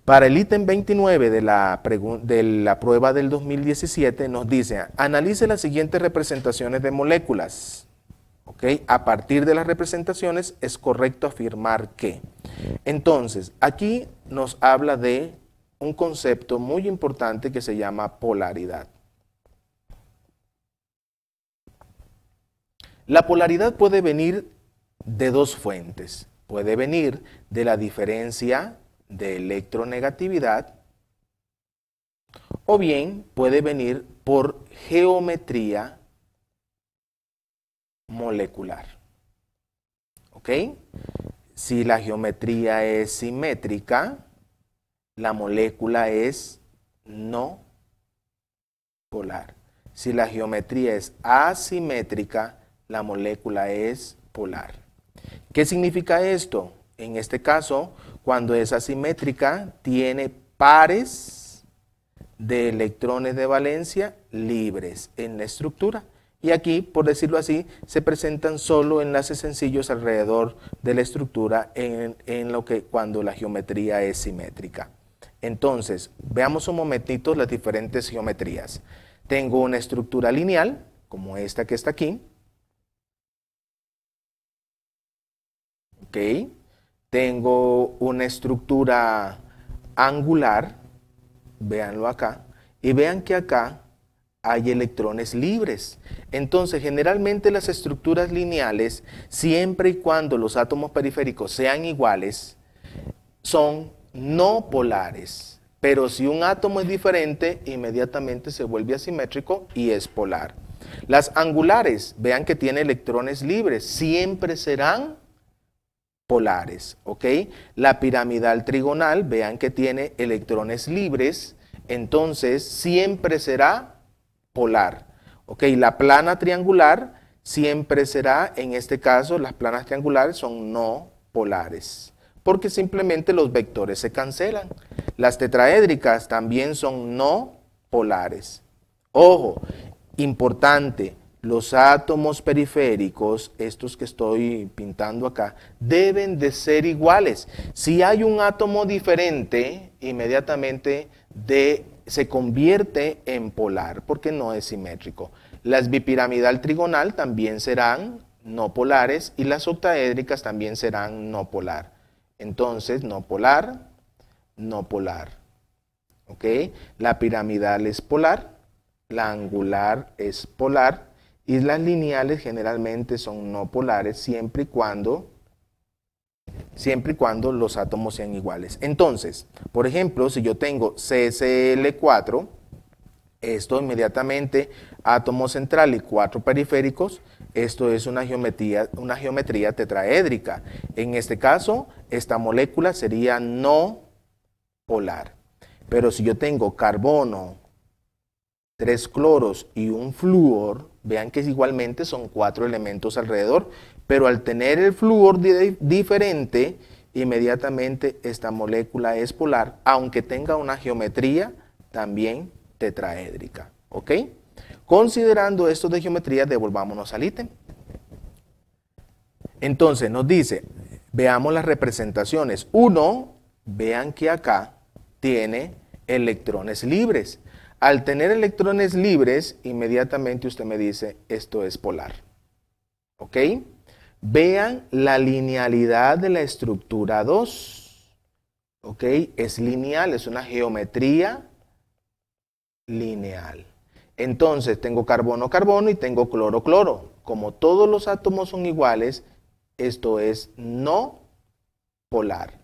Para el ítem 29 de la prueba del 2017 nos dice, analice las siguientes representaciones de moléculas. ¿Okay? A partir de las representaciones es correcto afirmar que. Entonces, aquí nos habla de un concepto muy importante que se llama polaridad. La polaridad puede venir de dos fuentes. Puede venir de la diferencia de electronegatividad o bien puede venir por geometría molecular. ¿Ok? Si la geometría es simétrica, la molécula es no polar. Si la geometría es asimétrica, la molécula es polar. ¿Qué significa esto? En este caso, cuando es asimétrica, tiene pares de electrones de valencia libres en la estructura. Y aquí, por decirlo así, se presentan solo enlaces sencillos alrededor de la estructura cuando la geometría es simétrica. Entonces, veamos un momentito las diferentes geometrías. Tengo una estructura lineal, como esta que está aquí. ¿Ok? Tengo una estructura angular, véanlo acá, y vean que acá hay electrones libres. Entonces, generalmente las estructuras lineales, siempre y cuando los átomos periféricos sean iguales, son no polares. Pero si un átomo es diferente, inmediatamente se vuelve asimétrico y es polar. Las angulares, vean que tiene electrones libres, siempre serán polares, ¿ok? La piramidal trigonal, vean que tiene electrones libres, entonces siempre será polar, ¿ok? La plana triangular siempre será, en este caso, las planas triangulares son no polares, porque simplemente los vectores se cancelan. Las tetraédricas también son no polares. Ojo, importante, los átomos periféricos, estos que estoy pintando acá, deben de ser iguales. Si hay un átomo diferente, inmediatamente se convierte en polar, porque no es simétrico. Las bipiramidal trigonal también serán no polares y las octaédricas también serán no polar. Entonces, no polar, no polar. ¿Ok? La piramidal es polar, la angular es polar, y las lineales generalmente son no polares siempre y cuando los átomos sean iguales. Entonces, por ejemplo, si yo tengo CCl4, esto inmediatamente átomo central y 4 periféricos, esto es una geometría tetraédrica. En este caso, esta molécula sería no polar. Pero si yo tengo carbono, 3 cloros y un flúor, vean que igualmente son 4 elementos alrededor, pero al tener el flúor diferente, inmediatamente esta molécula es polar, aunque tenga una geometría también tetraédrica. ¿Ok? Considerando esto de geometría, devolvámonos al ítem. Entonces nos dice, veamos las representaciones. 1, vean que acá tiene electrones libres. Al tener electrones libres, inmediatamente usted me dice, esto es polar. ¿Ok? Vean la linealidad de la estructura 2. ¿Ok? Es lineal, es una geometría lineal. Entonces, tengo carbono-carbono y tengo cloro-cloro. Como todos los átomos son iguales, esto es no polar.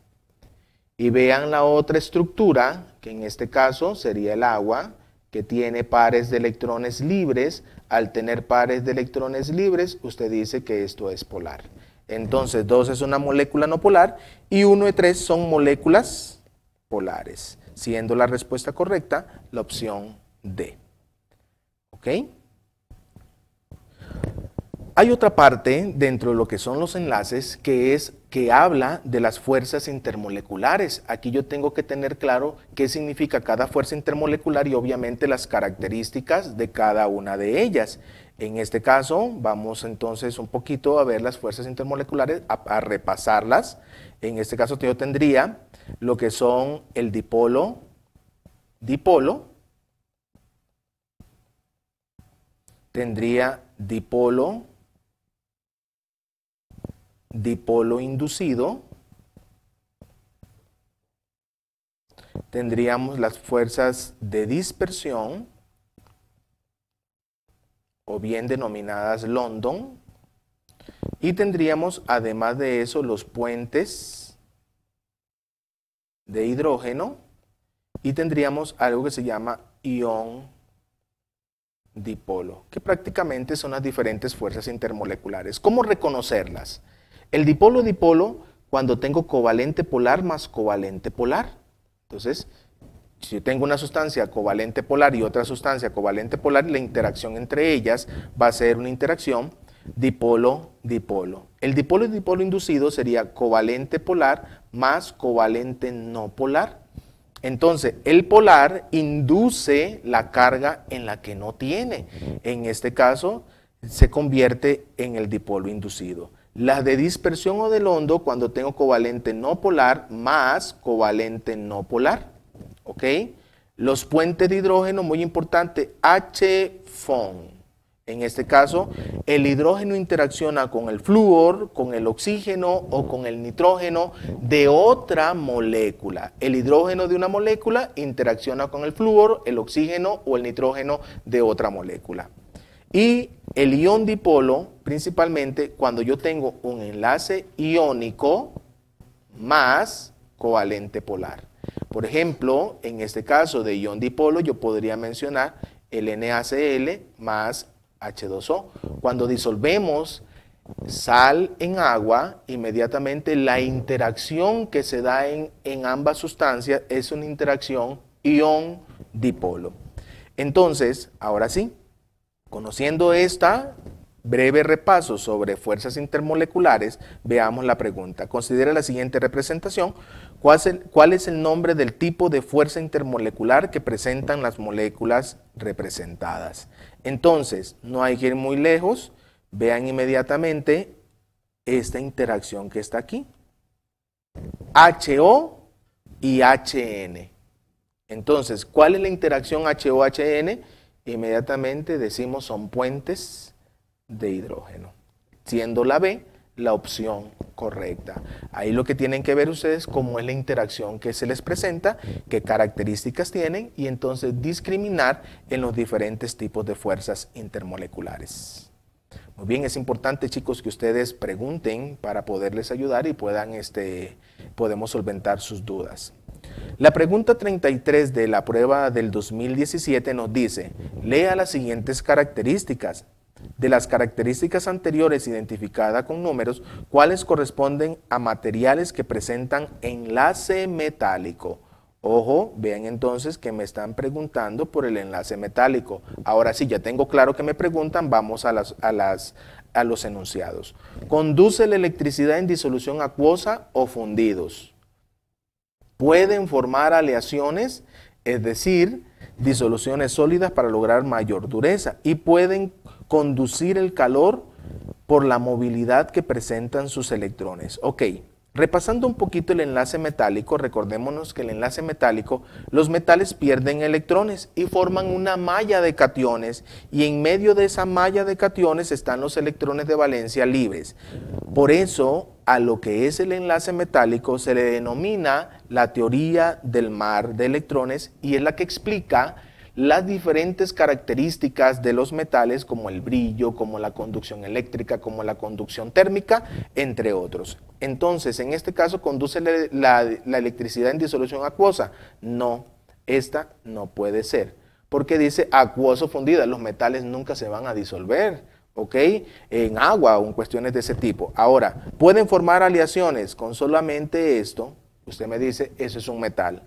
Y vean la otra estructura, que en este caso sería el agua, que tiene pares de electrones libres. Al tener pares de electrones libres, usted dice que esto es polar. Entonces, 2 es una molécula no polar y 1 y 3 son moléculas polares, siendo la respuesta correcta la opción D. ¿Ok? Hay otra parte dentro de lo que son los enlaces que habla de las fuerzas intermoleculares. Aquí yo tengo que tener claro qué significa cada fuerza intermolecular y obviamente las características de cada una de ellas. En este caso vamos entonces un poquito a ver las fuerzas intermoleculares, a repasarlas. En este caso yo tendría lo que son el dipolo, tendría dipolo inducido, tendríamos las fuerzas de dispersión, o bien denominadas London, y tendríamos además de eso los puentes de hidrógeno, y tendríamos algo que se llama ion dipolo, que prácticamente son las diferentes fuerzas intermoleculares. ¿Cómo reconocerlas? El dipolo, cuando tengo covalente polar más covalente polar. Entonces, si yo tengo una sustancia covalente polar y otra sustancia covalente polar, la interacción entre ellas va a ser una interacción dipolo-dipolo. El dipolo inducido sería covalente polar más covalente no polar. Entonces, el polar induce la carga en la que no tiene. En este caso, se convierte en el dipolo inducido. Las de dispersión o de London, cuando tengo covalente no polar más covalente no polar. ¿Ok? Los puentes de hidrógeno, muy importante, H-FON. En este caso, el hidrógeno interacciona con el flúor, con el oxígeno o con el nitrógeno de otra molécula. El hidrógeno de una molécula interacciona con el flúor, el oxígeno o el nitrógeno de otra molécula. Y el ion dipolo, principalmente cuando yo tengo un enlace iónico más covalente polar. Por ejemplo, en este caso de ion dipolo, yo podría mencionar el NaCl más H2O. Cuando disolvemos sal en agua, inmediatamente la interacción que se da en ambas sustancias es una interacción ion dipolo. Entonces, ahora sí, conociendo esta breve repaso sobre fuerzas intermoleculares, veamos la pregunta. Considera la siguiente representación. ¿Cuál es el nombre del tipo de fuerza intermolecular que presentan las moléculas representadas? Entonces, no hay que ir muy lejos. Vean inmediatamente esta interacción que está aquí. HO y HN. Entonces, ¿cuál es la interacción HO-HN? Inmediatamente decimos son puentes de hidrógeno, siendo la B la opción correcta. Ahí lo que tienen que ver ustedes cómo es la interacción que se les presenta, qué características tienen y entonces discriminar en los diferentes tipos de fuerzas intermoleculares. Muy bien, es importante, chicos, que ustedes pregunten para poderles ayudar y podemos solventar sus dudas. La pregunta 33 de la prueba del 2017 nos dice, lea las siguientes características. De las características anteriores identificadas con números, ¿cuáles corresponden a materiales que presentan enlace metálico? Ojo, vean entonces que me están preguntando por el enlace metálico. Ahora sí, ya tengo claro que me preguntan, vamos a los enunciados. Conduce la electricidad en disolución acuosa o fundidos. Pueden formar aleaciones, es decir, disoluciones sólidas para lograr mayor dureza y pueden conducir el calor por la movilidad que presentan sus electrones. Ok, repasando un poquito el enlace metálico, recordémonos que el enlace metálico, los metales pierden electrones y forman una malla de cationes y en medio de esa malla de cationes están los electrones de valencia libres. Por eso, a lo que es el enlace metálico se le denomina la teoría del mar de electrones y es la que explica las diferentes características de los metales como el brillo, como la conducción eléctrica, como la conducción térmica, entre otros. Entonces, en este caso, ¿conduce la electricidad en disolución acuosa? No, esta no puede ser, porque dice acuoso fundida, los metales nunca se van a disolver, ¿ok? En agua o en cuestiones de ese tipo. Ahora, ¿pueden formar aleaciones con solamente esto? Usted me dice, eso es un metal.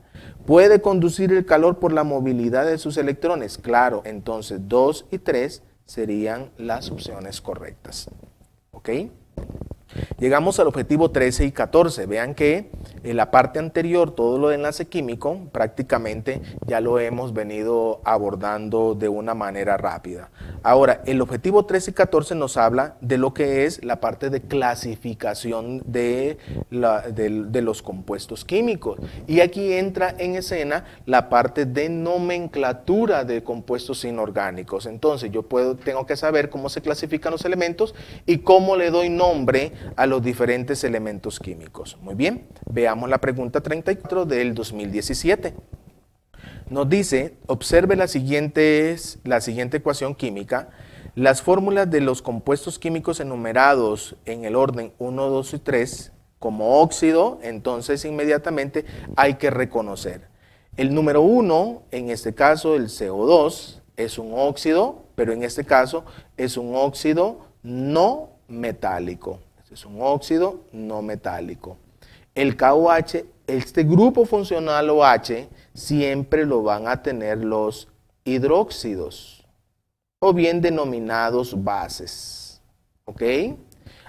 ¿Puede conducir el calor por la movilidad de sus electrones? Claro, entonces 2 y 3 serían las opciones correctas. ¿Ok? Llegamos al objetivo 13 y 14. Vean que en la parte anterior, todo lo de enlace químico, prácticamente ya lo hemos venido abordando de una manera rápida. Ahora, el objetivo 13 y 14 nos habla de lo que es la parte de clasificación de los compuestos químicos. Y aquí entra en escena la parte de nomenclatura de compuestos inorgánicos. Entonces, yo tengo que saber cómo se clasifican los elementos y cómo le doy nombre a los diferentes elementos químicos. Muy bien, veamos la pregunta 34 del 2017. Nos dice, observe la siguiente ecuación química. Las fórmulas de los compuestos químicos enumerados en el orden 1, 2 y 3 como óxido, entonces inmediatamente hay que reconocer. El número 1, en este caso el CO2, es un óxido, pero en este caso es un óxido no metálico. Es un óxido no metálico. El KOH, este grupo funcional OH, siempre lo van a tener los hidróxidos, o bien denominados bases. ¿Ok?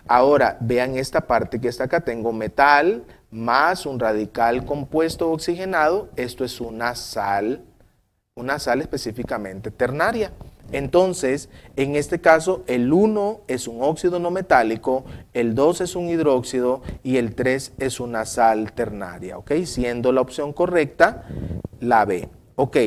Ahora, vean esta parte que está acá. Tengo metal más un radical compuesto oxigenado. Esto es una sal específicamente ternaria. Entonces, en este caso, el 1 es un óxido no metálico, el 2 es un hidróxido y el 3 es una sal ternaria, ¿ok? Siendo la opción correcta la B, ¿ok?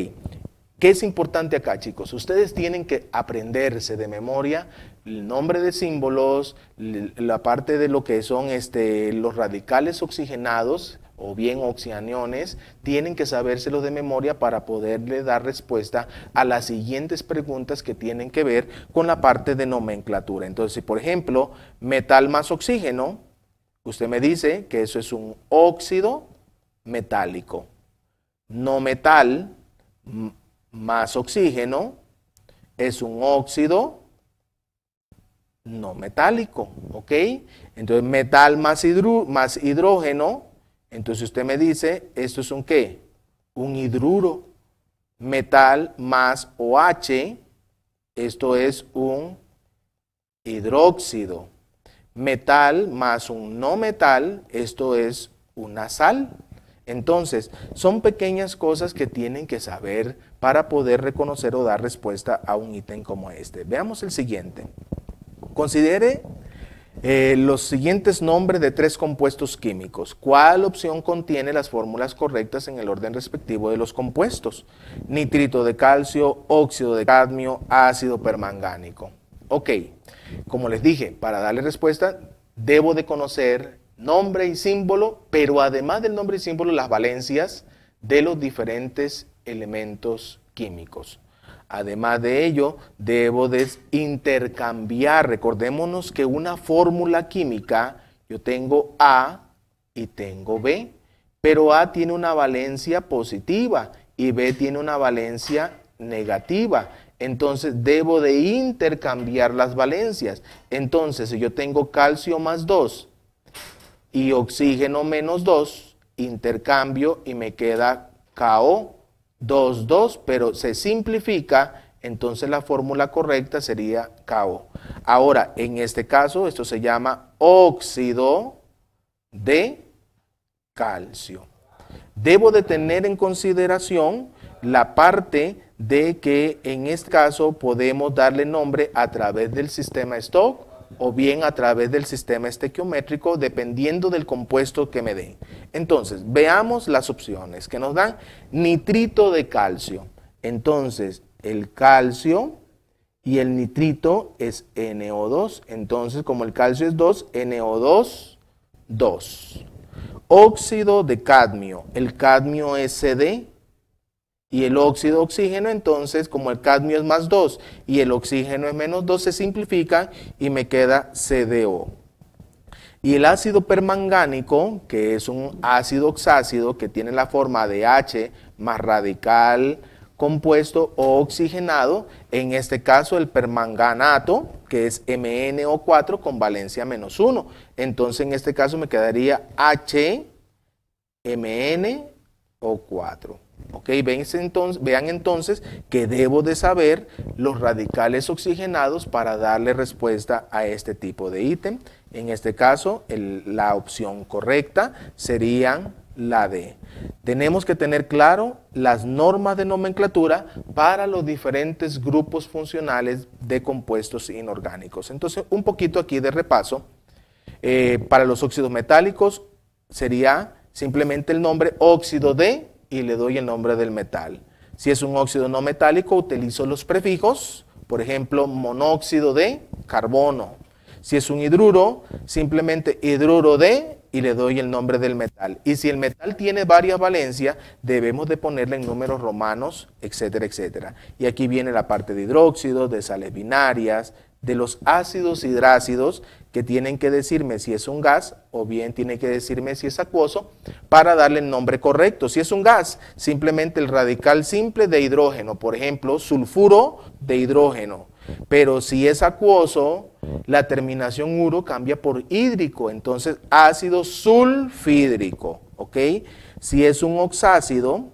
¿Qué es importante acá, chicos? Ustedes tienen que aprenderse de memoria el nombre de símbolos, la parte de lo que son los radicales oxigenados, o bien oxianiones, tienen que sabérselos de memoria para poderle dar respuesta a las siguientes preguntas que tienen que ver con la parte de nomenclatura. Entonces, si por ejemplo, metal más oxígeno, usted me dice que eso es un óxido metálico. No metal más oxígeno es un óxido no metálico, ¿ok? Entonces, metal más hidrógeno, entonces usted me dice, ¿esto es un qué? Un hidruro. Metal más OH, esto es un hidróxido. Metal más un no metal, esto es una sal. Entonces, son pequeñas cosas que tienen que saber para poder reconocer o dar respuesta a un ítem como este. Veamos el siguiente. Considere los siguientes nombres de 3 compuestos químicos. ¿Cuál opción contiene las fórmulas correctas en el orden respectivo de los compuestos? Nitrito de calcio, óxido de cadmio, ácido permangánico. Ok, como les dije, para darle respuesta debo de conocer nombre y símbolo, pero además del nombre y símbolo, las valencias de los diferentes elementos químicos. Además de ello, debo de intercambiar. Recordémonos que una fórmula química, yo tengo A y tengo B, pero A tiene una valencia positiva y B tiene una valencia negativa. Entonces, debo de intercambiar las valencias. Entonces, si yo tengo calcio más 2 y oxígeno menos 2, intercambio y me queda KO. 2, 2, pero se simplifica, entonces la fórmula correcta sería KO. Ahora, en este caso, esto se llama óxido de calcio. Debo de tener en consideración la parte de que en este caso podemos darle nombre a través del sistema Stock o bien a través del sistema estequiométrico, dependiendo del compuesto que me den. Entonces, veamos las opciones que nos dan. Nitrito de calcio. Entonces, el calcio y el nitrito es NO2. Entonces, como el calcio es 2, NO2, 2. Óxido de cadmio. El cadmio es CD. Y el óxido oxígeno, entonces, como el cadmio es más 2 y el oxígeno es menos 2, se simplifica y me queda CdO. Y el ácido permangánico, que es un ácido oxácido que tiene la forma de H más radical compuesto o oxigenado, en este caso el permanganato, que es MnO4 con valencia menos 1. Entonces, en este caso me quedaría HMnO4. ¿Ok? Vean entonces que debo de saber los radicales oxigenados para darle respuesta a este tipo de ítem. En este caso, la opción correcta sería la D. Tenemos que tener claro las normas de nomenclatura para los diferentes grupos funcionales de compuestos inorgánicos. Entonces, un poquito aquí de repaso. Para los óxidos metálicos sería simplemente el nombre óxido de y le doy el nombre del metal. Si es un óxido no metálico, utilizo los prefijos, por ejemplo, monóxido de carbono. Si es un hidruro, simplemente hidruro de y le doy el nombre del metal. Y si el metal tiene varias valencias, debemos de ponerle en números romanos, etcétera, etcétera. Y aquí viene la parte de hidróxidos, de sales binarias, de los ácidos hidrácidos, que tienen que decirme si es un gas o bien tienen que decirme si es acuoso para darle el nombre correcto. Si es un gas, simplemente el radical simple de hidrógeno, por ejemplo, sulfuro de hidrógeno. Pero si es acuoso, la terminación uro cambia por hídrico, entonces ácido sulfídrico, ¿ok? Si es un oxácido,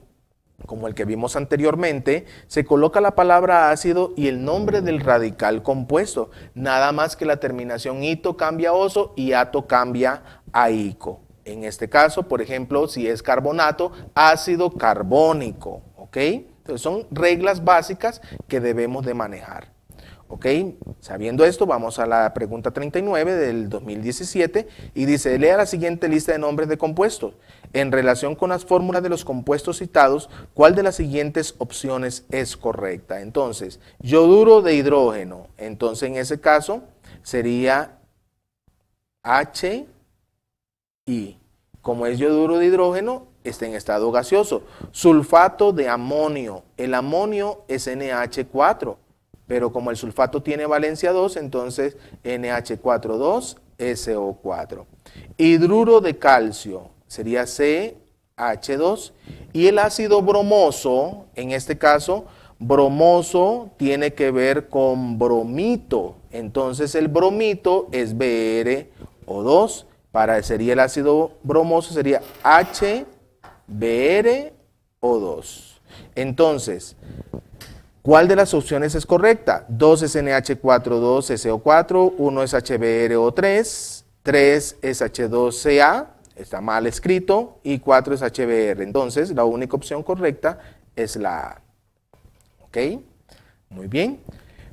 como el que vimos anteriormente, se coloca la palabra ácido y el nombre del radical compuesto. Nada más que la terminación ito cambia a oso y ato cambia a ico. En este caso, por ejemplo, si es carbonato, ácido carbónico. ¿Ok? Entonces son reglas básicas que debemos de manejar. ¿Ok? Sabiendo esto, vamos a la pregunta 39 del 2017 y dice, lea la siguiente lista de nombres de compuestos. En relación con las fórmulas de los compuestos citados, ¿cuál de las siguientes opciones es correcta? Entonces, yoduro de hidrógeno. Entonces, en ese caso, sería HI. Como es yoduro de hidrógeno, está en estado gaseoso. Sulfato de amonio. El amonio es NH4. Pero como el sulfato tiene valencia 2, entonces NH4,2SO4. Hidruro de calcio sería CH2. Y el ácido bromoso, en este caso, bromoso tiene que ver con bromito. Entonces el bromito es BrO2. Sería el ácido bromoso, sería HBrO2. Entonces, ¿cuál de las opciones es correcta? 2 es NH4,2SO4, 1 es HBrO3, 3 es H2Ca, está mal escrito, y 4 es HBr. Entonces, la única opción correcta es la A. ¿Ok? Muy bien.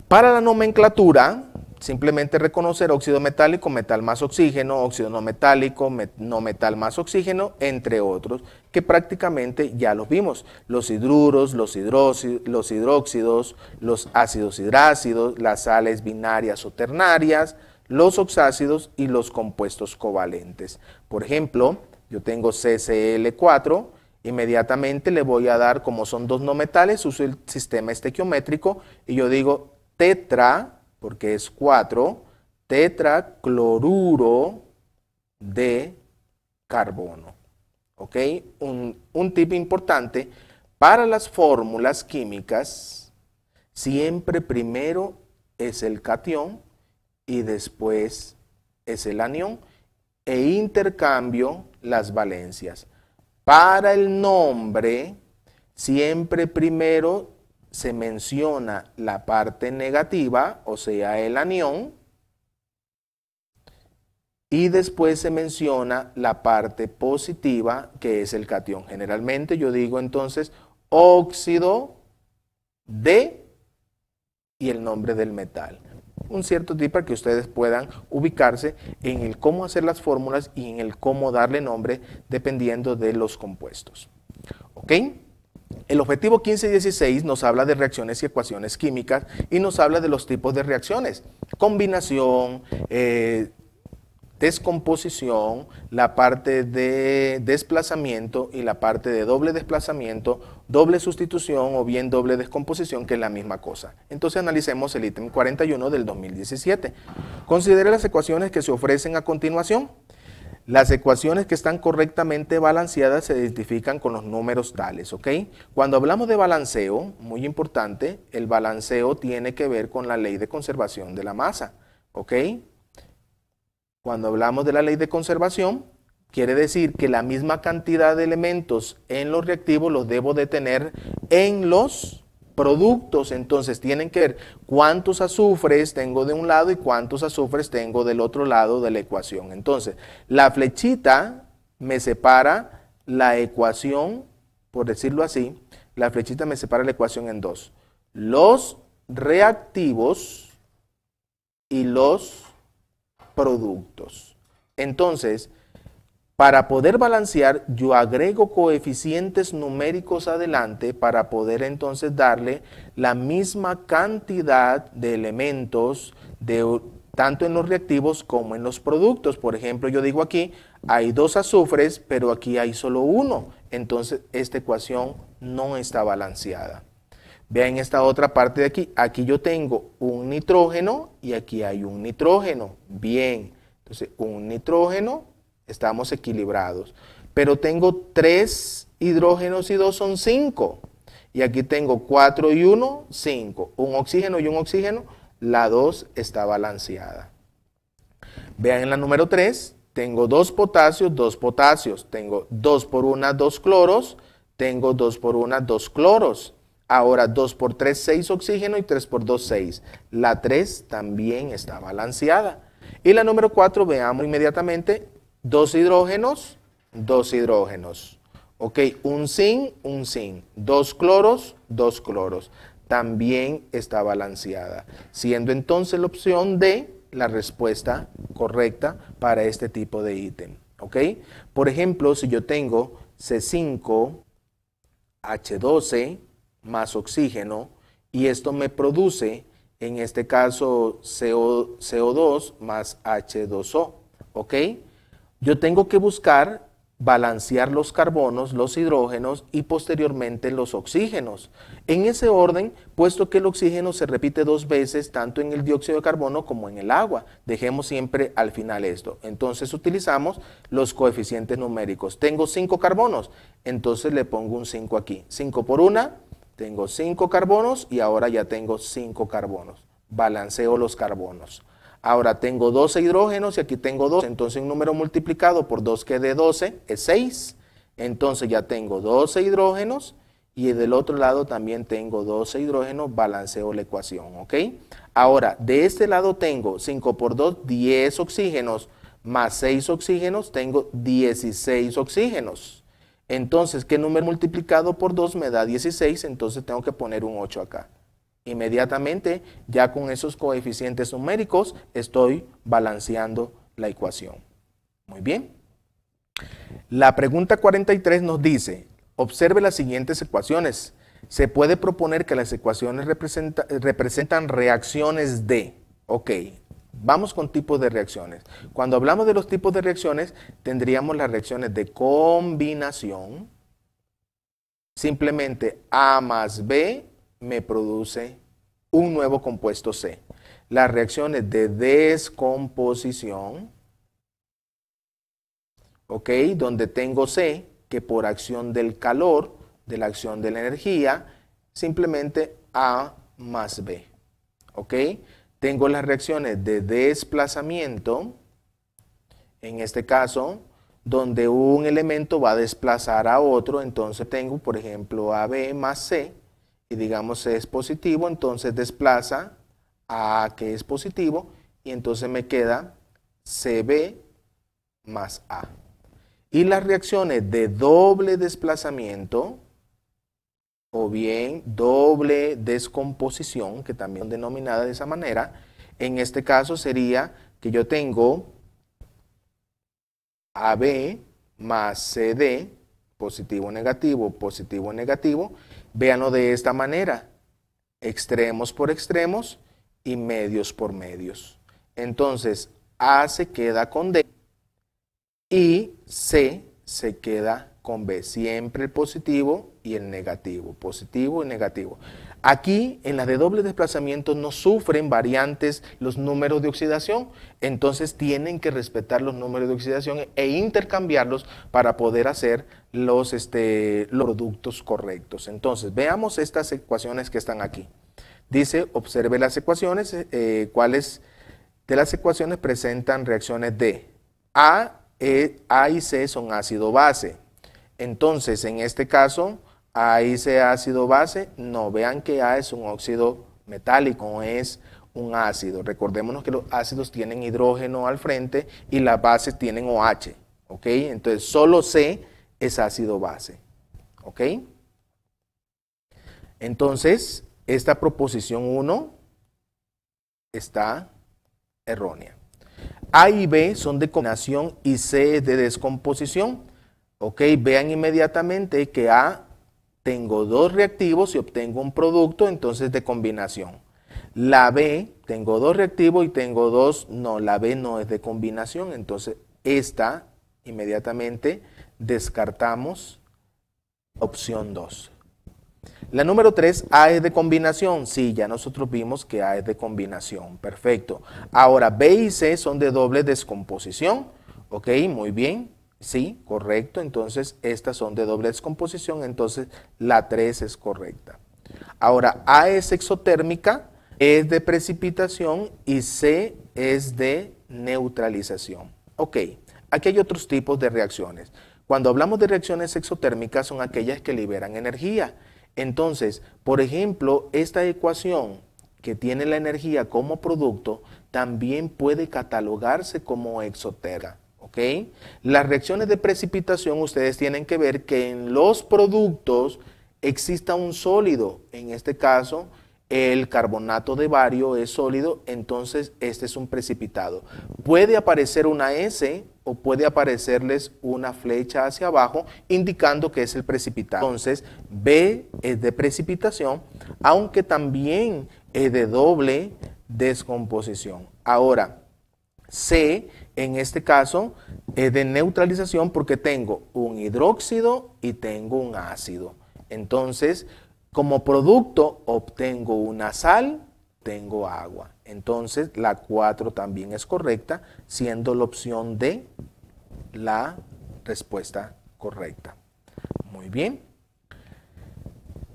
Para la nomenclatura, simplemente reconocer óxido metálico, metal más oxígeno, óxido no metálico, no metal más oxígeno, entre otros, que prácticamente ya los vimos. Los hidruros, los hidróxidos, los ácidos hidrácidos, las sales binarias o ternarias, los oxácidos y los compuestos covalentes. Por ejemplo, yo tengo CCl4, inmediatamente le voy a dar, como son dos no metales, uso el sistema estequiométrico y yo digo tetra, porque es 4, tetracloruro de carbono. ¿Ok? Un tip importante, para las fórmulas químicas, siempre primero es el catión y después es el anión e intercambio las valencias. Para el nombre, siempre primero se menciona la parte negativa, o sea, el anión, y después se menciona la parte positiva, que es el catión. Generalmente yo digo entonces óxido de y el nombre del metal. Un cierto tip para que ustedes puedan ubicarse en el cómo hacer las fórmulas y en el cómo darle nombre dependiendo de los compuestos. ¿Ok? El objetivo 15 y 16 nos habla de reacciones y ecuaciones químicas y nos habla de los tipos de reacciones. Combinación, descomposición, la parte de desplazamiento y la parte de doble desplazamiento, doble sustitución o bien doble descomposición, que es la misma cosa. Entonces analicemos el ítem 41 del 2017. Considere las ecuaciones que se ofrecen a continuación. Las ecuaciones que están correctamente balanceadas se identifican con los números tales, ¿ok? Cuando hablamos de balanceo, muy importante, el balanceo tiene que ver con la ley de conservación de la masa, ¿ok? Cuando hablamos de la ley de conservación, Quiere decir que la misma cantidad de elementos en los reactivos los debo de tener en los productos. Entonces tienen que ver cuántos azufres tengo de un lado y cuántos azufres tengo del otro lado de la ecuación. Entonces, la flechita me separa la ecuación, por decirlo así, la flechita me separa la ecuación en dos. Los reactivos y los productos. Entonces, para poder balancear, yo agrego coeficientes numéricos adelante para poder entonces darle la misma cantidad de elementos tanto en los reactivos como en los productos. Por ejemplo, yo digo aquí, hay 2 azufres, pero aquí hay solo 1. Entonces, esta ecuación no está balanceada. Vean esta otra parte de aquí. Aquí yo tengo un nitrógeno y aquí hay un nitrógeno. Bien, entonces un nitrógeno, estamos equilibrados. Pero tengo 3 hidrógenos y 2 son 5. Y aquí tengo 4 y 1, 5. Un oxígeno y un oxígeno, la 2 está balanceada. Vean en la número 3, tengo 2 potasios, 2 potasios. Tengo 2 por 1, 2 cloros. Tengo 2 por 1, 2 cloros. Ahora 2 por 3, 6 oxígeno y 3 por 2, 6. La 3 también está balanceada. Y la número 4, veamos inmediatamente, 2 hidrógenos, 2 hidrógenos. Ok, un zinc, 2 cloros, 2 cloros. También está balanceada, siendo entonces la opción D la respuesta correcta para este tipo de ítem. Ok, por ejemplo, si yo tengo C5H12 más oxígeno y esto me produce, en este caso, CO2 más H2O. ¿Ok? Yo tengo que buscar balancear los carbonos, los hidrógenos y posteriormente los oxígenos. En ese orden, puesto que el oxígeno se repite 2 veces, tanto en el dióxido de carbono como en el agua. Dejemos siempre al final esto. Entonces utilizamos los coeficientes numéricos. Tengo 5 carbonos, entonces le pongo un 5 aquí. 5 por 1, tengo 5 carbonos y ahora ya tengo 5 carbonos. Balanceo los carbonos. Ahora tengo 12 hidrógenos y aquí tengo 2, entonces un número multiplicado por 2 que de 12 es 6. Entonces ya tengo 12 hidrógenos y del otro lado también tengo 12 hidrógenos, balanceo la ecuación, ¿ok? Ahora, de este lado tengo 5 por 2, 10 oxígenos, más 6 oxígenos, tengo 16 oxígenos. Entonces, ¿qué número multiplicado por 2 me da 16? Entonces tengo que poner un 8 acá. Inmediatamente, ya con esos coeficientes numéricos, estoy balanceando la ecuación. Muy bien. La pregunta 43 nos dice, observe las siguientes ecuaciones. Se puede proponer que las ecuaciones representan reacciones de. Ok, vamos con tipos de reacciones. Cuando hablamos de los tipos de reacciones, tendríamos las reacciones de combinación. Simplemente A más B me produce un nuevo compuesto C. Las reacciones de descomposición, ¿ok? Donde tengo C, que por acción del calor, de la acción de la energía, simplemente A más B, ¿ok? Tengo las reacciones de desplazamiento, en este caso, donde un elemento va a desplazar a otro, entonces tengo, por ejemplo, AB más C, y digamos C es positivo, entonces desplaza a A que es positivo, y entonces me queda CB más A. Y las reacciones de doble desplazamiento, o bien doble descomposición, que también es denominada de esa manera, en este caso sería que yo tengo AB más CD, positivo, negativo, véanlo de esta manera, extremos por extremos y medios por medios. Entonces, A se queda con D y C se queda con B, siempre el positivo y el negativo, positivo y negativo. Aquí, en las de doble desplazamiento, no sufren variantes los números de oxidación, entonces tienen que respetar los números de oxidación e intercambiarlos para poder hacer los productos correctos. Entonces, veamos estas ecuaciones que están aquí. Dice, observe las ecuaciones, cuáles de las ecuaciones presentan reacciones de A A y C son ácido-base. Entonces, en este caso, A y C ácido-base, no, vean que A es un óxido metálico, no es un ácido. Recordémonos que los ácidos tienen hidrógeno al frente y las bases tienen OH, ¿ok? Entonces, solo C es ácido-base, ¿ok? Entonces, esta proposición 1 está errónea. A y B son de combinación y C es de descomposición. Ok, vean inmediatamente que A tengo dos reactivos y obtengo un producto, entonces de combinación. La B, tengo dos reactivos y tengo dos, no, la B no es de combinación, entonces esta inmediatamente descartamos opción 2. La número 3, A es de combinación. Sí, ya nosotros vimos que A es de combinación. Perfecto. Ahora, B y C son de doble descomposición. Ok, muy bien. Sí, correcto. Entonces, estas son de doble descomposición. Entonces, la 3 es correcta. Ahora, A es exotérmica, es de precipitación y C es de neutralización. Ok, aquí hay otros tipos de reacciones. Cuando hablamos de reacciones exotérmicas son aquellas que liberan energía. Entonces, por ejemplo, esta ecuación que tiene la energía como producto también puede catalogarse como exotérmica, ¿ok? Las reacciones de precipitación ustedes tienen que ver que en los productos exista un sólido, en este caso el carbonato de bario es sólido, entonces este es un precipitado. Puede aparecer una S o puede aparecerles una flecha hacia abajo indicando que es el precipitado. Entonces B es de precipitación, aunque también es de doble descomposición. Ahora C en este caso es de neutralización porque tengo un hidróxido y tengo un ácido. Entonces, como producto obtengo una sal, tengo agua. Entonces, la 4 también es correcta, siendo la opción D la respuesta correcta. Muy bien.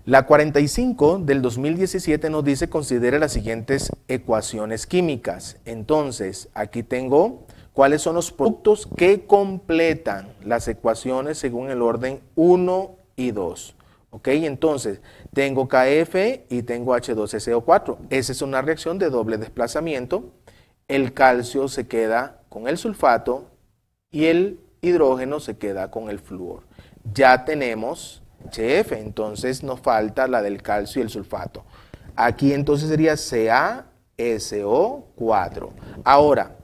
La 45 del 2017 nos dice considere las siguientes ecuaciones químicas. Entonces, aquí tengo cuáles son los productos que completan las ecuaciones según el orden 1 y 2. Ok, entonces tengo KF y tengo H2SO4. Esa es una reacción de doble desplazamiento. El calcio se queda con el sulfato y el hidrógeno se queda con el flúor. Ya tenemos HF, entonces nos falta la del calcio y el sulfato. Aquí entonces sería CaSO4. Ahora,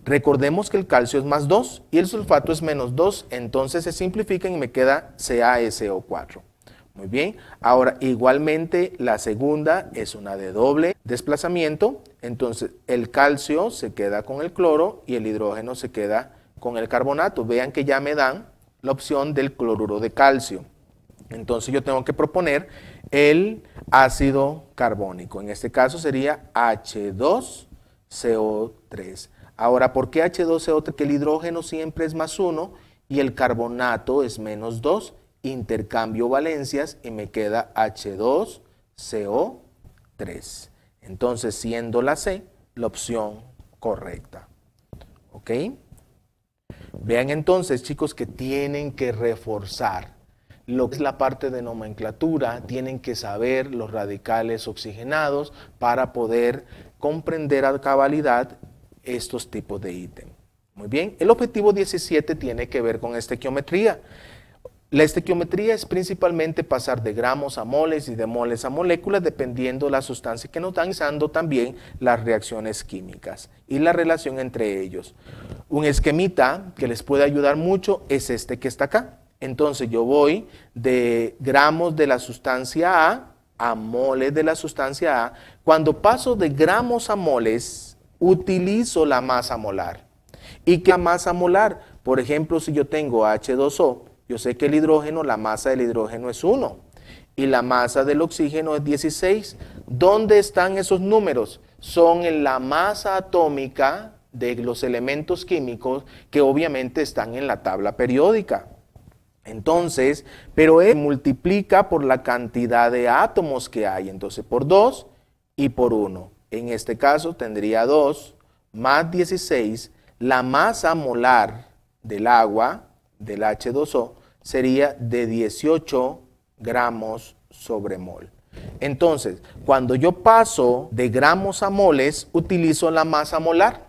recordemos que el calcio es más 2 y el sulfato es menos 2, entonces se simplifican y me queda CaSO4. Muy bien, ahora igualmente la segunda es una de doble desplazamiento, entonces el calcio se queda con el cloro y el hidrógeno se queda con el carbonato. Vean que ya me dan la opción del cloruro de calcio. Entonces yo tengo que proponer el ácido carbónico, en este caso sería H2CO3. Ahora, ¿por qué H2CO3? Que el hidrógeno siempre es más 1 y el carbonato es menos 2. Intercambio valencias y me queda H2CO3. Entonces, siendo la C la opción correcta. ¿Ok? Vean entonces, chicos, que tienen que reforzar lo que es la parte de nomenclatura, tienen que saber los radicales oxigenados para poder comprender a cabalidad estos tipos de ítem. Muy bien, el objetivo 17 tiene que ver con estequiometría. La estequiometría es principalmente pasar de gramos a moles y de moles a moléculas dependiendo de la sustancia que nos dan, usando también las reacciones químicas y la relación entre ellos. Un esquemita que les puede ayudar mucho es este que está acá. Entonces yo voy de gramos de la sustancia a moles de la sustancia A. Cuando paso de gramos a moles, utilizo la masa molar. ¿Y qué masa molar? Por ejemplo, si yo tengo H2O, yo sé que el hidrógeno, la masa del hidrógeno es 1 y la masa del oxígeno es 16. ¿Dónde están esos números? Son en la masa atómica de los elementos químicos que obviamente están en la tabla periódica. Entonces, pero él multiplica por la cantidad de átomos que hay, entonces por 2 y por 1. En este caso tendría 2 más 16, la masa molar del agua, del H2O, sería de 18 gramos sobre mol. Entonces, cuando yo paso de gramos a moles, utilizo la masa molar.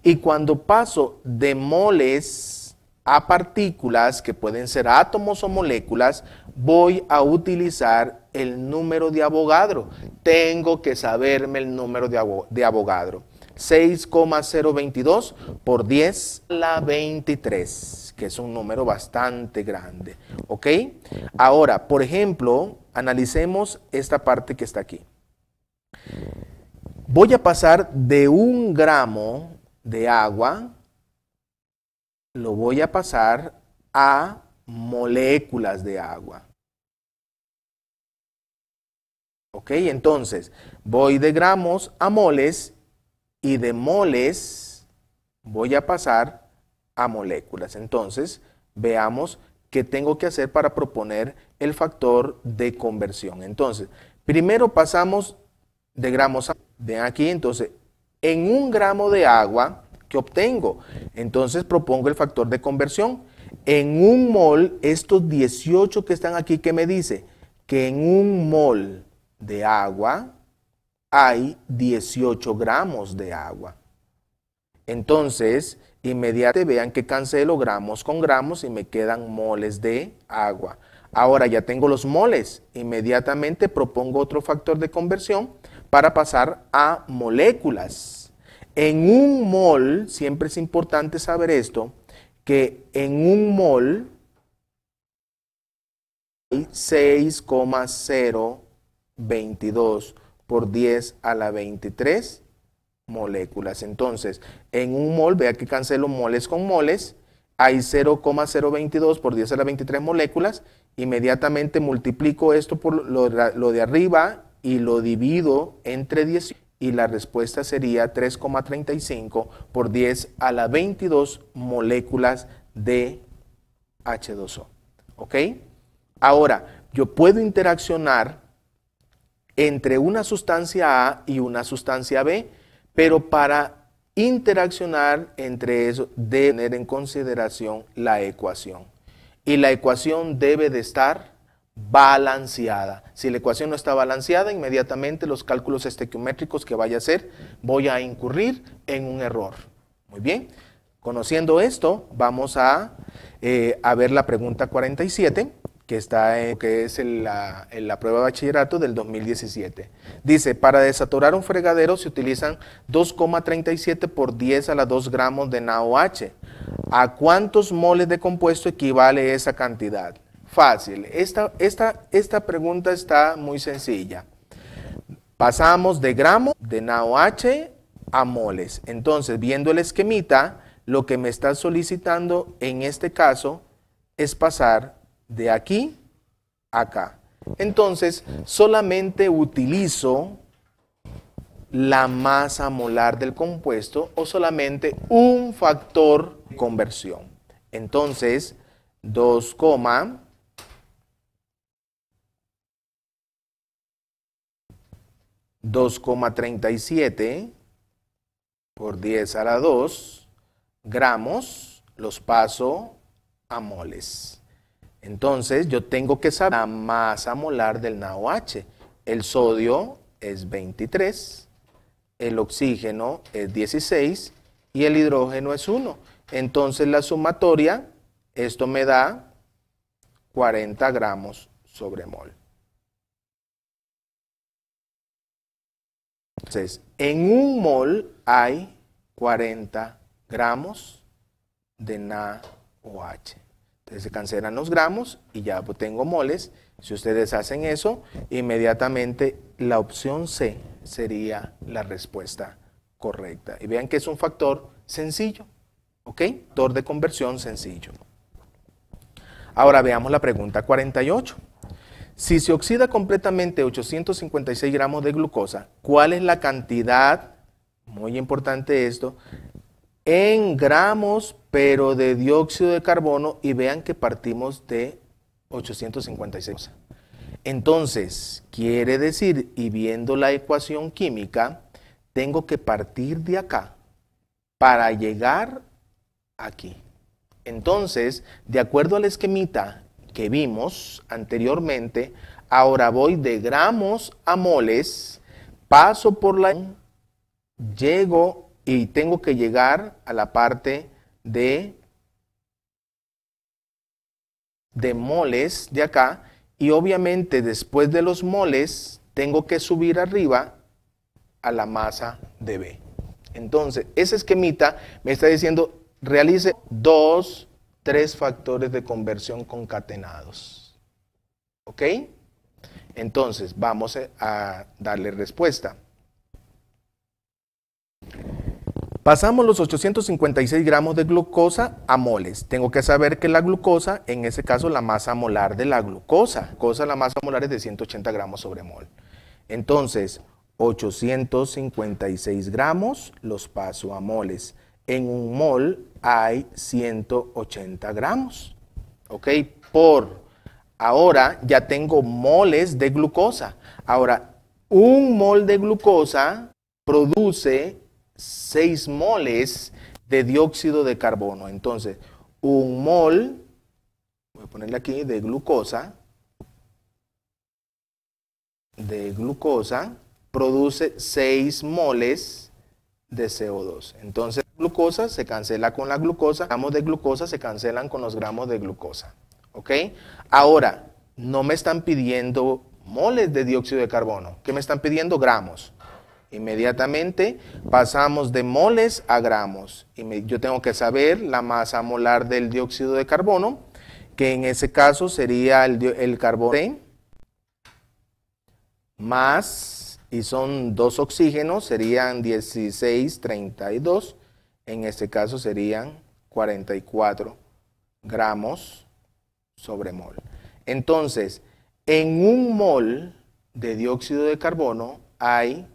Y cuando paso de moles a partículas, que pueden ser átomos o moléculas, voy a utilizar el número de Avogadro. Tengo que saberme el número de Avogadro. 6,022 por 10 a la 23, que es un número bastante grande. ¿Ok? Ahora, por ejemplo, analicemos esta parte que está aquí. Voy a pasar de 1 gramo de agua, lo voy a pasar a moléculas de agua. ¿Ok? Entonces, voy de gramos a moles y de moles voy a pasar a moléculas. Entonces, veamos qué tengo que hacer para proponer el factor de conversión. Entonces, primero pasamos de gramos a... Ven aquí, entonces, en 1 gramo de agua, ¿qué obtengo? Entonces, propongo el factor de conversión. En 1 mol, estos 18 que están aquí, ¿qué me dice? Que en 1 mol de agua hay 18 gramos de agua. Entonces, inmediatamente vean que cancelo gramos con gramos y me quedan moles de agua. Ahora ya tengo los moles. Inmediatamente propongo otro factor de conversión para pasar a moléculas. En 1 mol, siempre es importante saber esto, que en 1 mol hay 6,022 por 10 a la 23 moléculas. Entonces, en 1 mol, vea que cancelo moles con moles, hay 0,022 por 10 a la 23 moléculas, inmediatamente multiplico esto por lo de arriba y lo divido entre 10 y la respuesta sería 3,35 por 10 a la 22 moléculas de H2O. ¿Ok? Ahora, yo puedo interaccionar entre una sustancia A y una sustancia B, pero para interaccionar entre eso debe tener en consideración la ecuación. Y la ecuación debe de estar balanceada. Si la ecuación no está balanceada, inmediatamente los cálculos estequiométricos que vaya a hacer, voy a incurrir en un error. Muy bien. Conociendo esto, vamos a ver la pregunta 47, que es en la prueba de bachillerato del 2017. Dice, para desaturar un fregadero se utilizan 2,37 por 10 a la 2 gramos de NaOH. ¿A cuántos moles de compuesto equivale esa cantidad? Fácil. Esta pregunta está muy sencilla. Pasamos de gramos de NaOH a moles. Entonces, viendo el esquemita, lo que me está solicitando en este caso es pasar de aquí a acá. Entonces, solamente utilizo la masa molar del compuesto o solamente un factor de conversión. Entonces, 2,37 por 10 a la 2 gramos los paso a moles. Entonces yo tengo que saber la masa molar del NaOH. El sodio es 23, el oxígeno es 16 y el hidrógeno es 1. Entonces la sumatoria, esto me da 40 gramos sobre mol. Entonces, en 1 mol hay 40 gramos de NaOH. Entonces se cancelan los gramos y ya tengo moles. Si ustedes hacen eso, inmediatamente la opción C sería la respuesta correcta. Y vean que es un factor sencillo, ¿ok? Factor de conversión sencillo. Ahora veamos la pregunta 48. Si se oxida completamente 856 gramos de glucosa, ¿cuál es la cantidad, muy importante esto, en gramos, pero de dióxido de carbono? Y vean que partimos de 856. Entonces, quiere decir, y viendo la ecuación química, tengo que partir de acá para llegar aquí. Entonces, de acuerdo al esquemita que vimos anteriormente, ahora voy de gramos a moles, paso por la... llego y tengo que llegar a la parte de moles de acá, y obviamente después de los moles tengo que subir arriba a la masa de B. Entonces, ese esquemita me está diciendo, realice 3 factores de conversión concatenados. ¿Ok? Entonces, vamos a darle respuesta. Pasamos los 856 gramos de glucosa a moles. Tengo que saber que la glucosa, en ese caso la masa molar de la glucosa, la masa molar es de 180 gramos sobre mol. Entonces, 856 gramos los paso a moles. En un mol hay 180 gramos. ¿Ok? Ahora ya tengo moles de glucosa. Ahora, un mol de glucosa produce 6 moles de dióxido de carbono. Entonces, un mol, voy a ponerle aquí, de glucosa produce 6 moles de CO2. Entonces, glucosa se cancela con la glucosa, gramos de glucosa se cancelan con los gramos de glucosa. ¿Ok? Ahora, no me están pidiendo moles de dióxido de carbono. ¿Qué me están pidiendo? Gramos. Inmediatamente pasamos de moles a gramos. Yo tengo que saber la masa molar del dióxido de carbono, que en ese caso sería el carbono más, y son 2 oxígenos, serían 1632. En este caso serían 44 gramos sobre mol. Entonces, en un mol de dióxido de carbono hay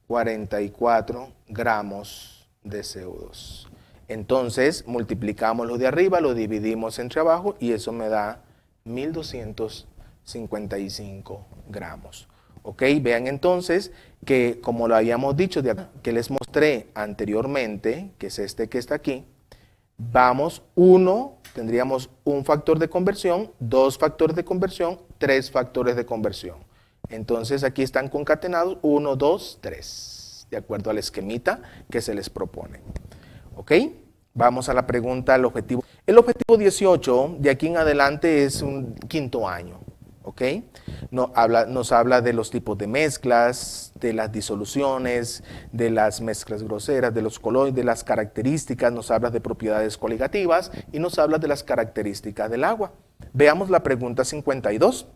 44 gramos de CO2. Entonces, multiplicamos lo de arriba, lo dividimos entre abajo y eso me da 1255 gramos. ¿Ok? Vean entonces que, como lo habíamos dicho, que les mostré anteriormente, que es este que está aquí, tendríamos un factor de conversión, 2 factores de conversión, 3 factores de conversión. Entonces aquí están concatenados 1, 2, 3, de acuerdo al esquemita que se les propone. ¿Ok? Vamos a la pregunta, el objetivo. El objetivo 18, de aquí en adelante, es un 5º año. ¿Ok? Nos habla de los tipos de mezclas, de las disoluciones, de las mezclas groseras, de los coloides, de las características, nos habla de propiedades coligativas y nos habla de las características del agua. Veamos la pregunta 52.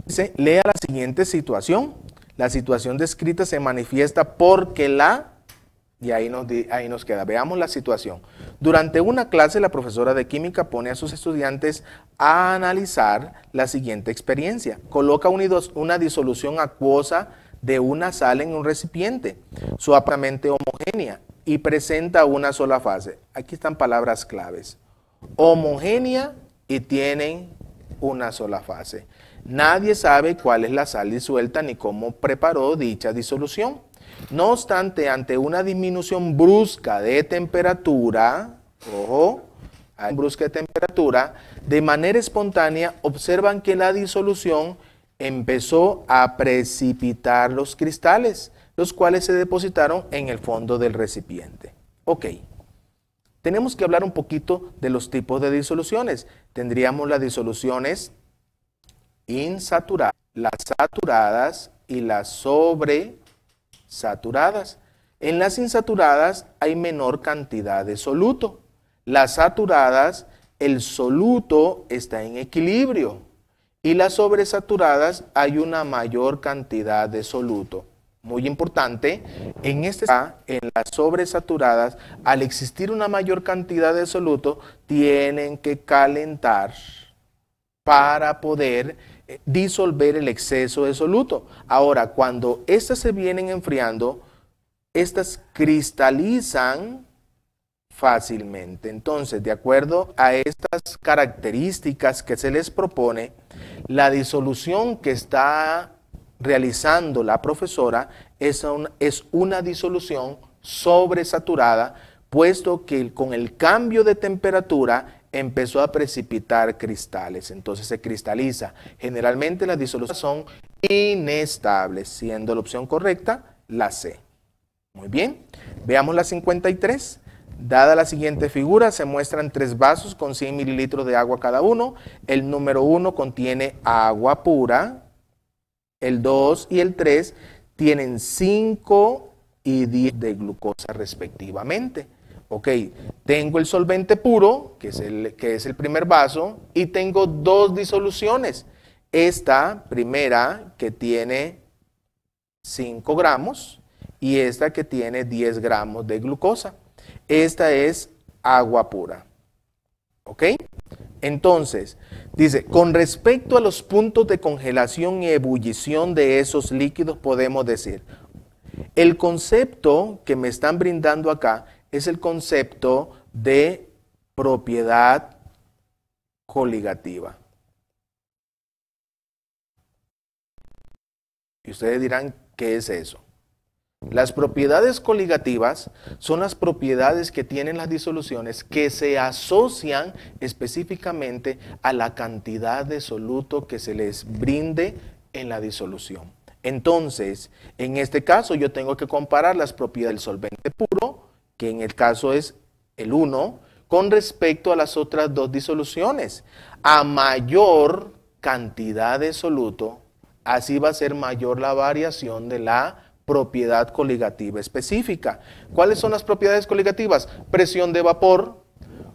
Dice, lea la siguiente situación. La situación descrita se manifiesta porque y ahí nos queda. Veamos la situación. Durante una clase, la profesora de química pone a sus estudiantes a analizar la siguiente experiencia. Coloca una disolución acuosa de una sal en un recipiente, suavemente homogénea, y presenta una sola fase. Aquí están palabras claves. Homogénea y tienen una sola fase. Nadie sabe cuál es la sal disuelta ni cómo preparó dicha disolución. No obstante, ante una disminución brusca de temperatura, de manera espontánea, observan que la disolución empezó a precipitar los cristales, los cuales se depositaron en el fondo del recipiente. Ok, tenemos que hablar un poquito de los tipos de disoluciones. Tendríamos las disoluciones insaturadas, las saturadas y las sobresaturadas. En las insaturadas hay menor cantidad de soluto. Las saturadas, el soluto está en equilibrio. Y las sobresaturadas hay una mayor cantidad de soluto. Muy importante, en las sobresaturadas, al existir una mayor cantidad de soluto, tienen que calentar para poder disolver el exceso de soluto. Ahora, cuando estas se vienen enfriando, estas cristalizan fácilmente. Entonces, de acuerdo a estas características que se les propone, la disolución que está realizando la profesora es una disolución sobresaturada, puesto que con el cambio de temperatura empezó a precipitar cristales. Entonces se cristaliza. Generalmente las disoluciones son inestables, siendo la opción correcta la C. Muy bien. Veamos la 53. Dada la siguiente figura, se muestran 3 vasos con 100 mililitros de agua cada uno. El número 1 contiene agua pura. El 2 y el 3 tienen 5 y 10 de glucosa respectivamente. Ok, tengo el solvente puro, que es el primer vaso, y tengo 2 disoluciones. Esta primera que tiene 5 gramos y esta que tiene 10 gramos de glucosa. Esta es agua pura. ¿Ok? Entonces, dice, con respecto a los puntos de congelación y ebullición de esos líquidos, podemos decir, el concepto que me están brindando acá es el concepto de propiedad coligativa. Y ustedes dirán, ¿qué es eso? Las propiedades coligativas son las propiedades que tienen las disoluciones que se asocian específicamente a la cantidad de soluto que se les brinde en la disolución. Entonces, en este caso yo tengo que comparar las propiedades del solvente puro, que en el caso es el 1, con respecto a las otras 2 disoluciones. A mayor cantidad de soluto, así va a ser mayor la variación de la propiedad coligativa específica. ¿Cuáles son las propiedades coligativas? Presión de vapor,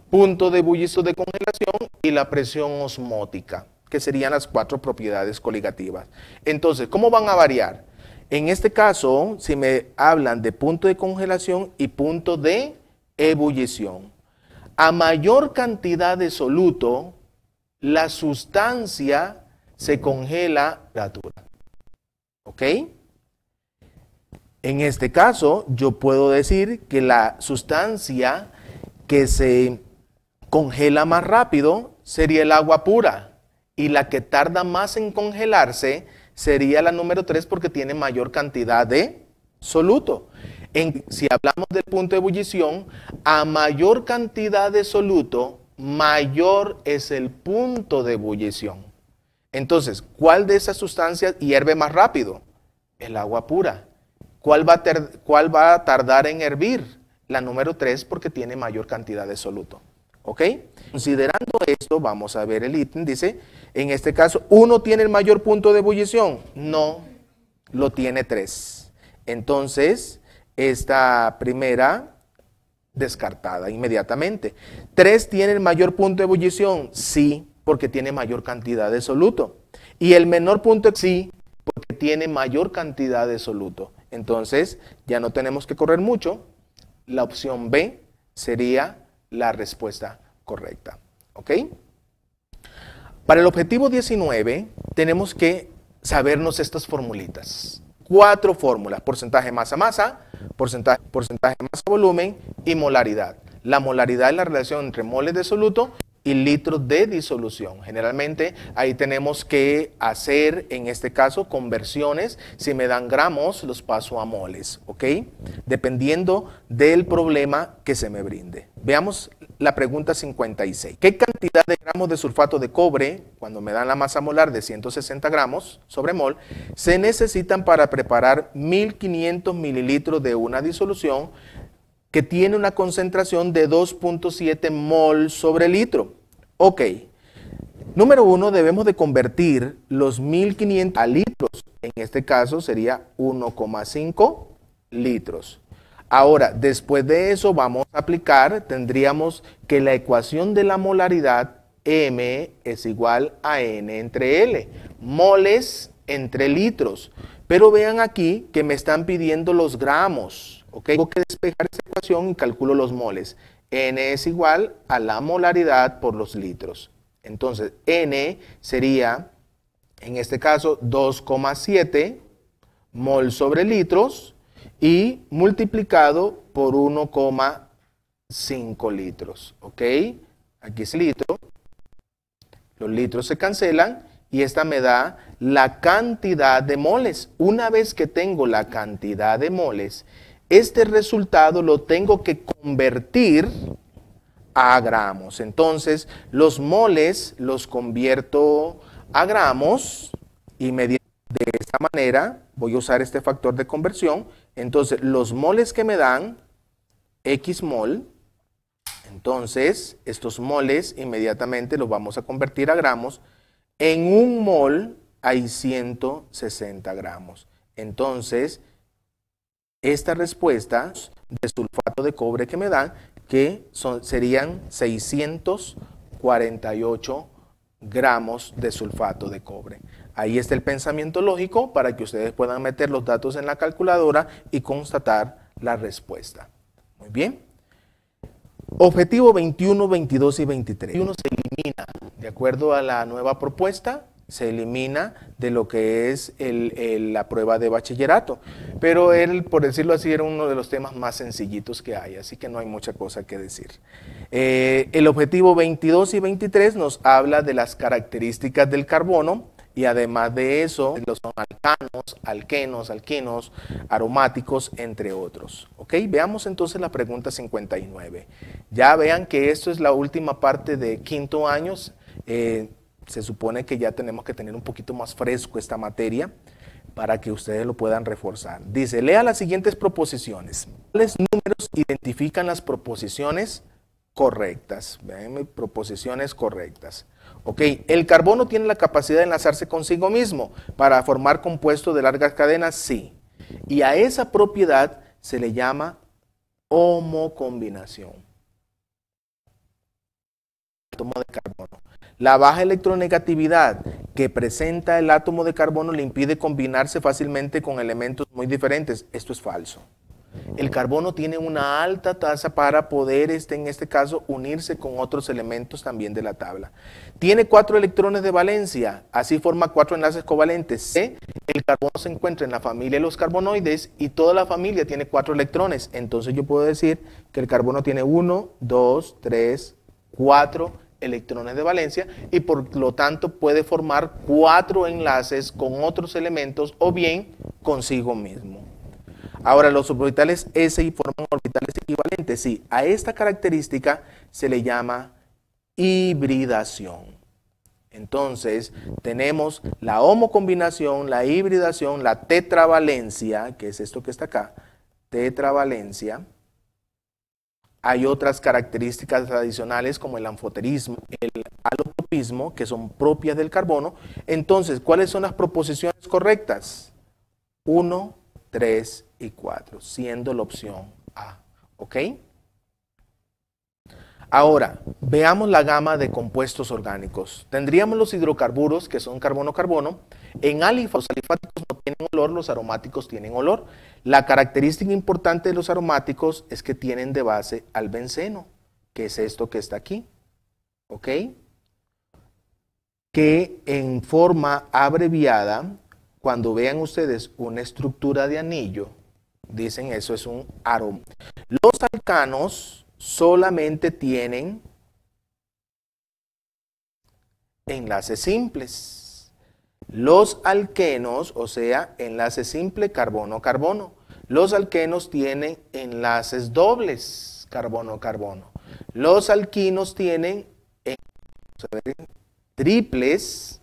punto de ebullición de congelación y la presión osmótica, que serían las 4 propiedades coligativas. Entonces, ¿cómo van a variar? En este caso, si me hablan de punto de congelación y punto de ebullición, a mayor cantidad de soluto, la sustancia se congela a temperatura. ¿Ok? En este caso, yo puedo decir que la sustancia que se congela más rápido sería el agua pura y la que tarda más en congelarse sería la número 3 porque tiene mayor cantidad de soluto. Si hablamos del punto de ebullición, a mayor cantidad de soluto, mayor es el punto de ebullición. Entonces, ¿cuál de esas sustancias hierve más rápido? El agua pura. ¿Cuál va a tardar en hervir? La número 3 porque tiene mayor cantidad de soluto. ¿Ok? Considerando esto, vamos a ver el ítem. Dice, en este caso, ¿1 tiene el mayor punto de ebullición? No, lo tiene 3. Entonces, esta primera descartada inmediatamente. ¿3 tiene el mayor punto de ebullición? Sí, porque tiene mayor cantidad de soluto. Y el menor punto, sí, porque tiene mayor cantidad de soluto. Entonces, ya no tenemos que correr mucho. La opción B sería la respuesta correcta. ¿Ok? Para el objetivo 19, tenemos que sabernos estas formulitas. 4 fórmulas: porcentaje masa-masa, porcentaje masa-volumen y molaridad. La molaridad es la relación entre moles de soluto y litros de disolución. Generalmente ahí tenemos que hacer, en este caso, conversiones. Si me dan gramos, los paso a moles, ¿ok? Dependiendo del problema que se me brinde. Veamos la pregunta 56. ¿Qué cantidad de gramos de sulfato de cobre, cuando me dan la masa molar de 160 gramos sobre mol, se necesitan para preparar 1500 mililitros de una disolución que tiene una concentración de 2.7 mol sobre litro? Ok. Número 1, debemos de convertir los 1500 a litros. En este caso sería 1,5 litros. Ahora, después de eso vamos a aplicar, tendríamos que la ecuación de la molaridad, M es igual a N entre L. Moles entre litros. Pero vean aquí que me están pidiendo los gramos. ¿Okay? Tengo que despejar esa ecuación y calculo los moles. N es igual a la molaridad por los litros. Entonces, N sería, en este caso, 2,7 mol sobre litros y multiplicado por 1,5 litros. ¿Ok? Aquí es litro. Los litros se cancelan y esta me da la cantidad de moles. Una vez que tengo la cantidad de moles, este resultado lo tengo que convertir a gramos. Entonces, los moles los convierto a gramos y de esta manera voy a usar este factor de conversión. Entonces, los moles que me dan X mol, entonces estos moles inmediatamente los vamos a convertir a gramos. En un mol hay 160 gramos. Entonces, esta respuesta de sulfato de cobre que me dan, que serían 648 gramos de sulfato de cobre. Ahí está el pensamiento lógico para que ustedes puedan meter los datos en la calculadora y constatar la respuesta. Muy bien. Objetivo 21, 22 y 23. Uno se elimina, de acuerdo a la nueva propuesta, se elimina de lo que es la prueba de bachillerato. Pero él, por decirlo así, era uno de los temas más sencillitos que hay, así que no hay mucha cosa que decir. El objetivo 22 y 23 nos habla de las características del carbono y además de eso, los son alcanos, alquenos, alquinos, aromáticos, entre otros. ¿Ok? Veamos entonces la pregunta 59. Ya vean que esto es la última parte de quinto año. Se supone que ya tenemos que tener un poquito más fresco esta materia para que ustedes lo puedan reforzar. Dice, lea las siguientes proposiciones. ¿Cuáles números identifican las proposiciones correctas? Vean, proposiciones correctas. Ok, el carbono tiene la capacidad de enlazarse consigo mismo para formar compuestos de largas cadenas, sí. Y a esa propiedad se le llama homocombinación. Átomo de carbono. La baja electronegatividad que presenta el átomo de carbono le impide combinarse fácilmente con elementos muy diferentes. Esto es falso. El carbono tiene una alta tasa para poder, en este caso, unirse con otros elementos también de la tabla. Tiene 4 electrones de valencia, así forma 4 enlaces covalentes. C, el carbono se encuentra en la familia de los carbonoides y toda la familia tiene 4 electrones. Entonces yo puedo decir que el carbono tiene 1, 2, 3, 4 electrones de valencia y por lo tanto puede formar 4 enlaces con otros elementos o bien consigo mismo. Ahora, los suborbitales S y forman orbitales equivalentes. Sí, a esta característica se le llama hibridación. Entonces, tenemos la homocombinación, la hibridación, la tetravalencia, que es esto que está acá, tetravalencia. Hay otras características adicionales como el anfoterismo, el alotropismo, que son propias del carbono. Entonces, ¿cuáles son las proposiciones correctas? 1, 3 y 4, siendo la opción A. ¿Ok? Ahora, veamos la gama de compuestos orgánicos. Tendríamos los hidrocarburos, que son carbono-carbono. En los alifáticos no tienen olor, los aromáticos tienen olor. La característica importante de los aromáticos es que tienen de base al benceno, que es esto que está aquí. ¿Ok? Que en forma abreviada, cuando vean ustedes una estructura de anillo, dicen eso es un aroma. Los alcanos solamente tienen enlaces simples. Los alquenos, o sea, enlace simple carbono-carbono. Los alquenos tienen enlaces dobles carbono-carbono. Los alquinos tienen triples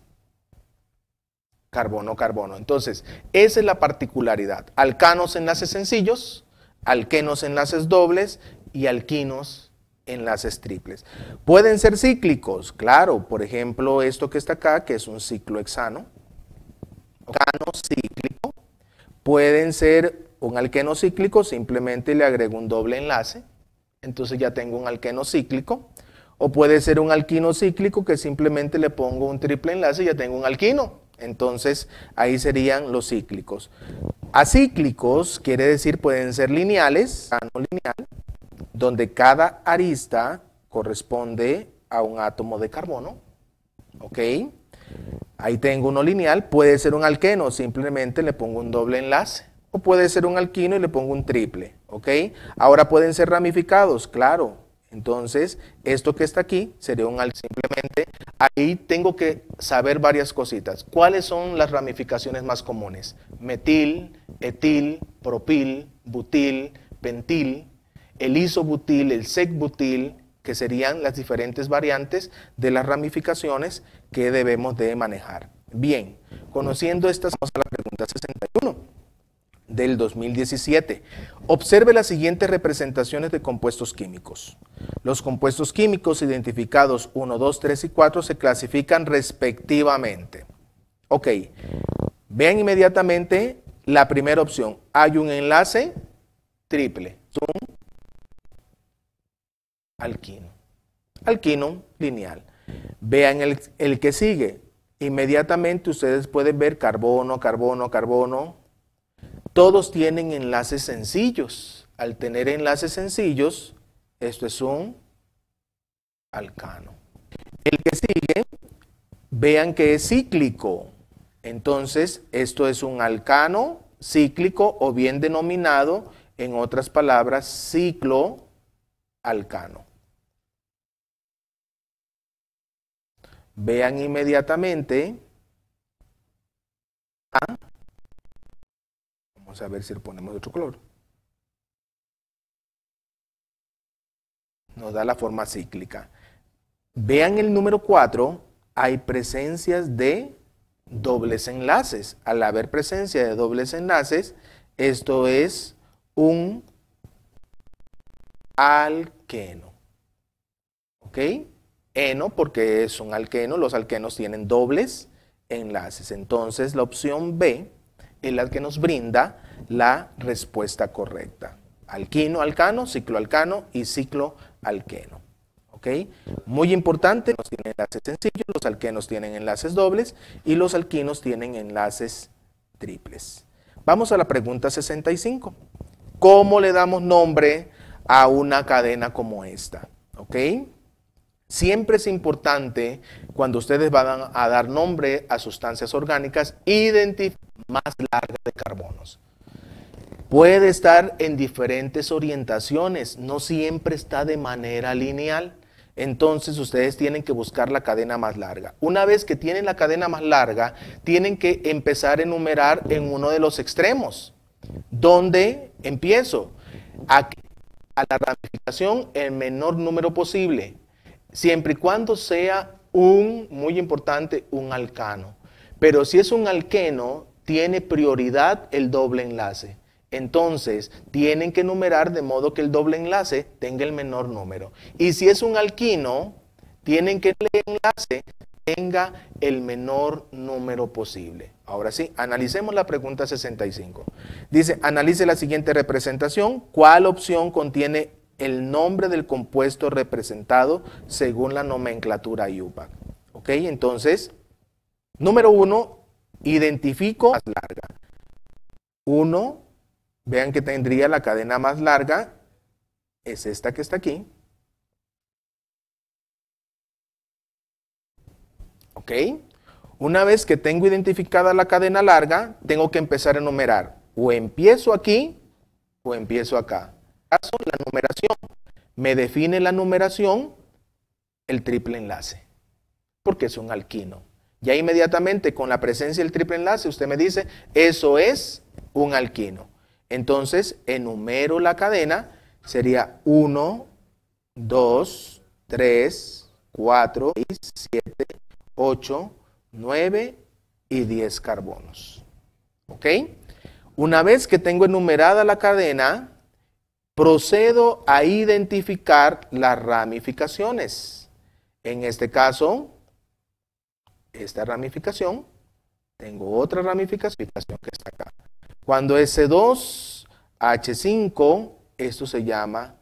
carbono-carbono. Entonces, esa es la particularidad. Alcanos enlaces sencillos, alquenos enlaces dobles y alquinos enlaces triples. Pueden ser cíclicos, claro. Por ejemplo, esto que está acá, que es un ciclohexano. Alcano cíclico. Pueden ser un alqueno cíclico, simplemente le agrego un doble enlace. Entonces ya tengo un alqueno cíclico. O puede ser un alquino cíclico que simplemente le pongo un triple enlace y ya tengo un alquino. Entonces, ahí serían los cíclicos. Acíclicos quiere decir pueden ser lineales, lineal, donde cada arista corresponde a un átomo de carbono. ¿Ok? Ahí tengo uno lineal, puede ser un alqueno, simplemente le pongo un doble enlace. O puede ser un alquino y le pongo un triple. ¿Ok? Ahora pueden ser ramificados, claro. Entonces, esto que está aquí sería simplemente ahí tengo que saber varias cositas. ¿Cuáles son las ramificaciones más comunes? Metil, etil, propil, butil, pentil, el isobutil, el secbutil, que serían las diferentes variantes de las ramificaciones que debemos de manejar. Bien, conociendo estas, vamos a la pregunta 61 del 2017. Observe las siguientes representaciones de compuestos químicos. Los compuestos químicos identificados 1, 2, 3 y 4 se clasifican respectivamente. Ok, vean inmediatamente la primera opción. Hay un enlace triple, es un alquino. Alquino lineal. Vean el que sigue. Inmediatamente ustedes pueden ver carbono, carbono, carbono. Todos tienen enlaces sencillos. Al tener enlaces sencillos, esto es un alcano. El que sigue, vean que es cíclico. Entonces, esto es un alcano cíclico o bien denominado, en otras palabras, cicloalcano. Vean inmediatamente a... Vamos a ver si le ponemos otro color. Nos da la forma cíclica. Vean el número 4, hay presencias de dobles enlaces. Al haber presencia de dobles enlaces, esto es un alqueno. ¿Ok? Eno porque es un alqueno, los alquenos tienen dobles enlaces. Entonces la opción B es la que nos brinda la respuesta correcta. Alquino, alcano, cicloalcano y cicloalqueno. ¿Ok? Muy importante, los tienen enlaces sencillos, los alquenos tienen enlaces dobles y los alquinos tienen enlaces triples. Vamos a la pregunta 65. ¿Cómo le damos nombre a una cadena como esta? ¿Ok? Siempre es importante, cuando ustedes van a dar nombre a sustancias orgánicas, identificar más larga de carbonos. Puede estar en diferentes orientaciones, no siempre está de manera lineal. Entonces ustedes tienen que buscar la cadena más larga. Una vez que tienen la cadena más larga, tienen que empezar a enumerar en uno de los extremos. ¿Dónde empiezo? A la ramificación el menor número posible. Siempre y cuando sea muy importante, un alcano. Pero si es un alqueno, tiene prioridad el doble enlace. Entonces, tienen que numerar de modo que el doble enlace tenga el menor número. Y si es un alquino, tienen que el enlace tenga el menor número posible. Ahora sí, analicemos la pregunta 65. Dice, analice la siguiente representación. ¿Cuál opción contiene el nombre del compuesto representado según la nomenclatura IUPAC? Ok, entonces, número 1, identifico más larga. 1, vean que tendría la cadena más larga, es esta que está aquí. Ok, una vez que tengo identificada la cadena larga, tengo que empezar a enumerar. O empiezo aquí, o empiezo acá. La numeración. Me define la numeración el triple enlace, porque es un alquino. Ya inmediatamente con la presencia del triple enlace, usted me dice, eso es un alquino. Entonces, enumero la cadena, sería 1, 2, 3, 4, 6, 7, 8, 9 y 10 carbonos. ¿Ok? Una vez que tengo enumerada la cadena, procedo a identificar las ramificaciones. En este caso, esta ramificación, tengo otra ramificación que está acá. Cuando es C2H5, esto se llama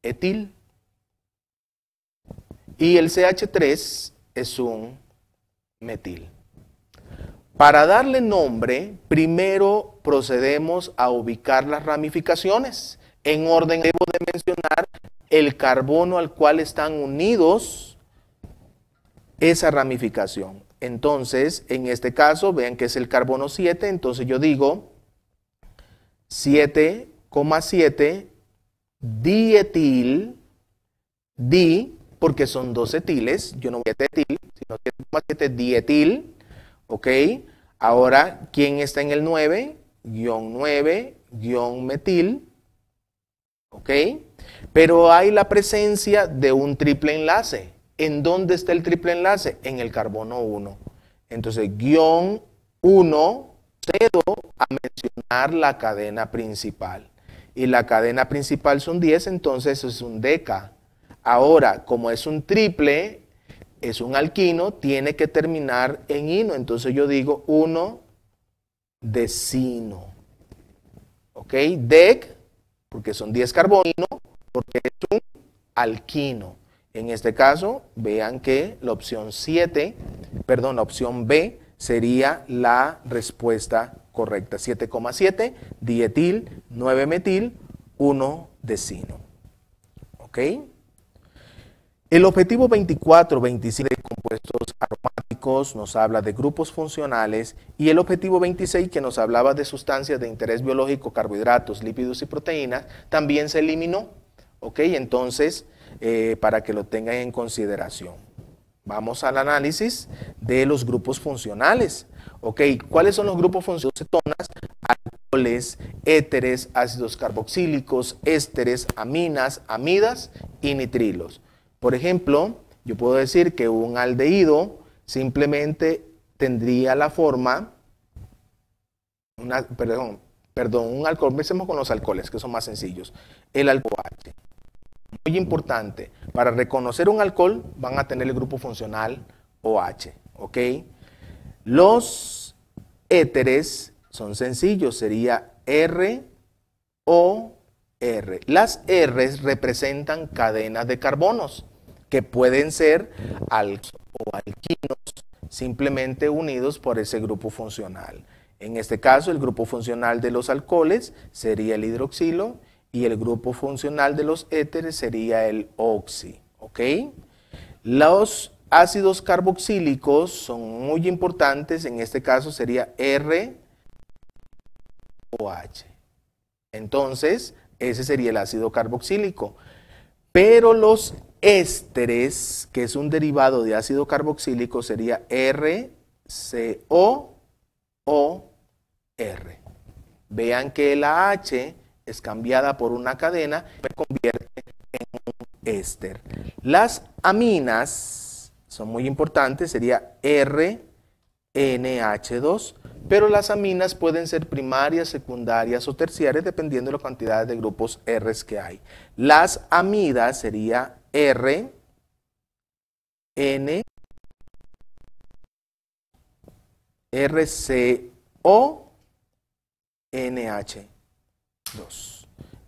etil. Y el CH3 es un metil. Para darle nombre, primero procedemos a ubicar las ramificaciones. En orden debo de mencionar el carbono al cual están unidos esa ramificación. Entonces, en este caso, vean que es el carbono 7, entonces yo digo 7,7 dietil, di porque son dos etiles, yo no voy a etil, sino 7,7 dietil, ¿ok? Ahora, ¿quién está en el 9? Guión 9, guión metil, ¿ok? Pero hay la presencia de un triple enlace. ¿En dónde está el triple enlace? En el carbono 1. Entonces, guión 1, cedo a mencionar la cadena principal. Y la cadena principal son 10, entonces es un deca. Ahora, como es un triple, es un alquino, tiene que terminar en ino. Entonces yo digo 1 decino. ¿Ok? Dec, porque son 10 carbonino, porque es un alquino. En este caso, vean que la opción 7, perdón, la opción B sería la respuesta correcta. 7,7 dietil, 9 metil, 1 decino. ¿Ok? El objetivo 24-25 de compuestos aromáticos nos habla de grupos funcionales y el objetivo 26 que nos hablaba de sustancias de interés biológico, carbohidratos, lípidos y proteínas, también se eliminó. ¿Ok? Entonces, para que lo tengan en consideración. Vamos al análisis de los grupos funcionales. ¿Ok? ¿Cuáles son los grupos funcionales? Cetonas, alcoholes, éteres, ácidos carboxílicos, ésteres, aminas, amidas y nitrilos. Por ejemplo, yo puedo decir que un aldehído simplemente tendría la forma, un alcohol, empecemos con los alcoholes, que son más sencillos. El alcohol H. Muy importante, para reconocer un alcohol van a tener el grupo funcional OH, ¿ok? Los éteres son sencillos, sería R, O, R. Las R's representan cadenas de carbonos, que pueden ser alquinos o alquinos, simplemente unidos por ese grupo funcional. En este caso, el grupo funcional de los alcoholes sería el hidroxilo, y el grupo funcional de los éteres sería el oxi, ¿ok? Los ácidos carboxílicos son muy importantes, en este caso sería R o H. Entonces, ese sería el ácido carboxílico. Pero los ésteres, que es un derivado de ácido carboxílico, sería RCO o R. Vean que la H es cambiada por una cadena y se convierte en un éster. Las aminas son muy importantes, sería RNH2, pero las aminas pueden ser primarias, secundarias o terciarias dependiendo de la cantidad de grupos R que hay. Las amidas sería RN, RCO, NH2.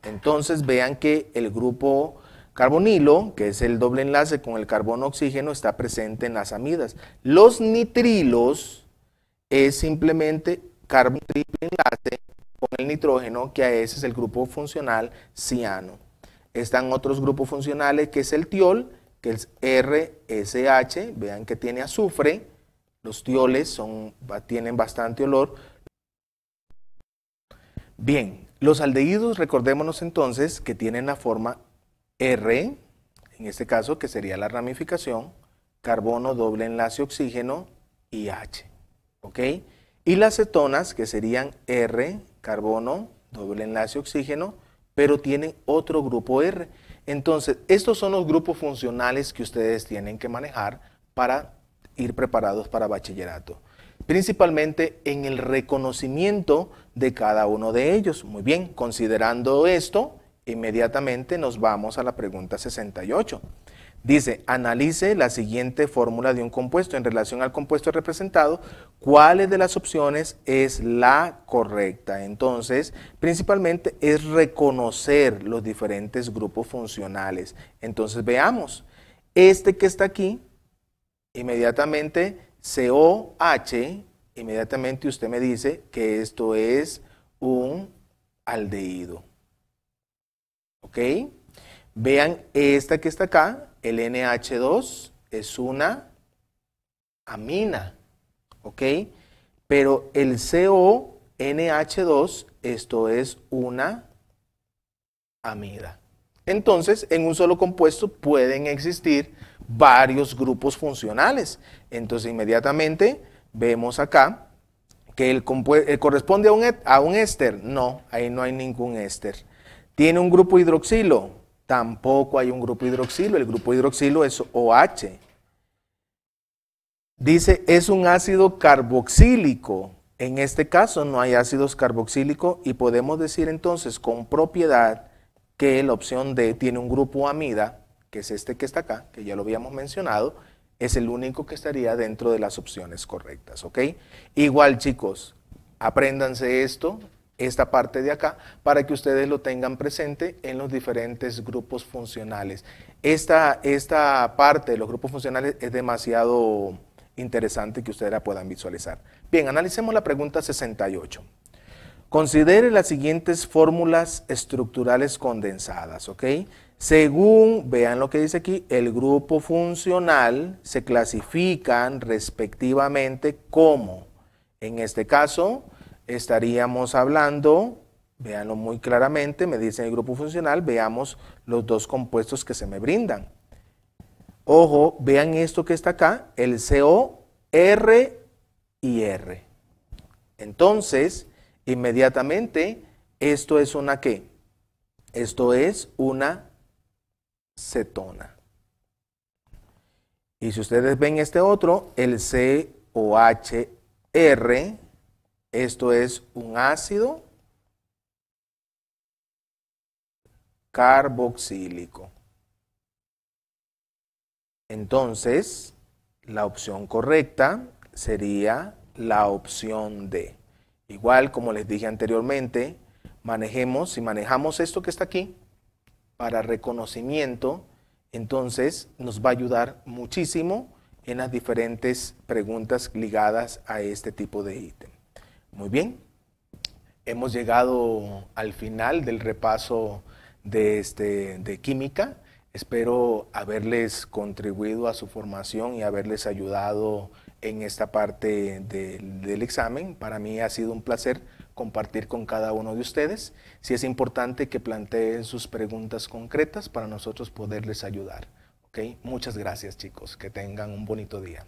Entonces vean que el grupo carbonilo, que es el doble enlace con el carbono oxígeno, está presente en las amidas. Los nitrilos es simplemente carbono triple enlace con el nitrógeno, que a ese es el grupo funcional ciano. Están otros grupos funcionales, que es el tiol, que es RSH, vean que tiene azufre, los tioles tienen bastante olor. Bien, los aldehídos, recordémonos entonces que tienen la forma R, en este caso que sería la ramificación, carbono doble enlace oxígeno y H, ¿ok? Y las cetonas, que serían R, carbono doble enlace oxígeno, pero tienen otro grupo R. Entonces, estos son los grupos funcionales que ustedes tienen que manejar para ir preparados para bachillerato. Principalmente en el reconocimiento de cada uno de ellos. Muy bien, considerando esto, inmediatamente nos vamos a la pregunta 68. Dice, analice la siguiente fórmula de un compuesto en relación al compuesto representado. ¿Cuál de las opciones es la correcta? Entonces, principalmente es reconocer los diferentes grupos funcionales. Entonces, veamos. Este que está aquí, inmediatamente COH, inmediatamente usted me dice que esto es un aldehído. ¿Ok? Vean esta que está acá, el NH2 es una amina. ¿Ok? Pero el CONH2, esto es una amida. Entonces, en un solo compuesto pueden existir varios grupos funcionales. Entonces, inmediatamente vemos acá que corresponde a un éster. No, ahí no hay ningún éster. ¿Tiene un grupo hidroxilo? Tampoco hay un grupo hidroxilo. El grupo hidroxilo es OH. Dice, es un ácido carboxílico. En este caso no hay ácidos carboxílicos y podemos decir entonces con propiedad que la opción D tiene un grupo amida, que es este que está acá, que ya lo habíamos mencionado, es el único que estaría dentro de las opciones correctas, ¿ok? Igual, chicos, apréndanse esta parte de acá, para que ustedes lo tengan presente en los diferentes grupos funcionales. Esta parte de los grupos funcionales es demasiado interesante que ustedes la puedan visualizar. Bien, analicemos la pregunta 68. Considere las siguientes fórmulas estructurales condensadas, ¿ok? Según, vean lo que dice aquí, el grupo funcional se clasifican respectivamente como, en este caso, estaríamos hablando, véanlo muy claramente, me dicen el grupo funcional, veamos los dos compuestos que se me brindan. Ojo, vean esto que está acá, el CO, R y R. Entonces, inmediatamente, esto es una ¿qué? Esto es una cetona. Y si ustedes ven este otro, el COHR, esto es un ácido carboxílico. Entonces, la opción correcta sería la opción D. Igual, como les dije anteriormente, si manejamos esto que está aquí, para reconocimiento, entonces nos va a ayudar muchísimo en las diferentes preguntas ligadas a este tipo de ítem. Muy bien, hemos llegado al final del repaso de química. Espero haberles contribuido a su formación y haberles ayudado en esta parte del examen. Para mí ha sido un placer compartir con cada uno de ustedes. Sí es importante que planteen sus preguntas concretas para nosotros poderles ayudar. ¿Ok? Muchas gracias, chicos. Que tengan un bonito día.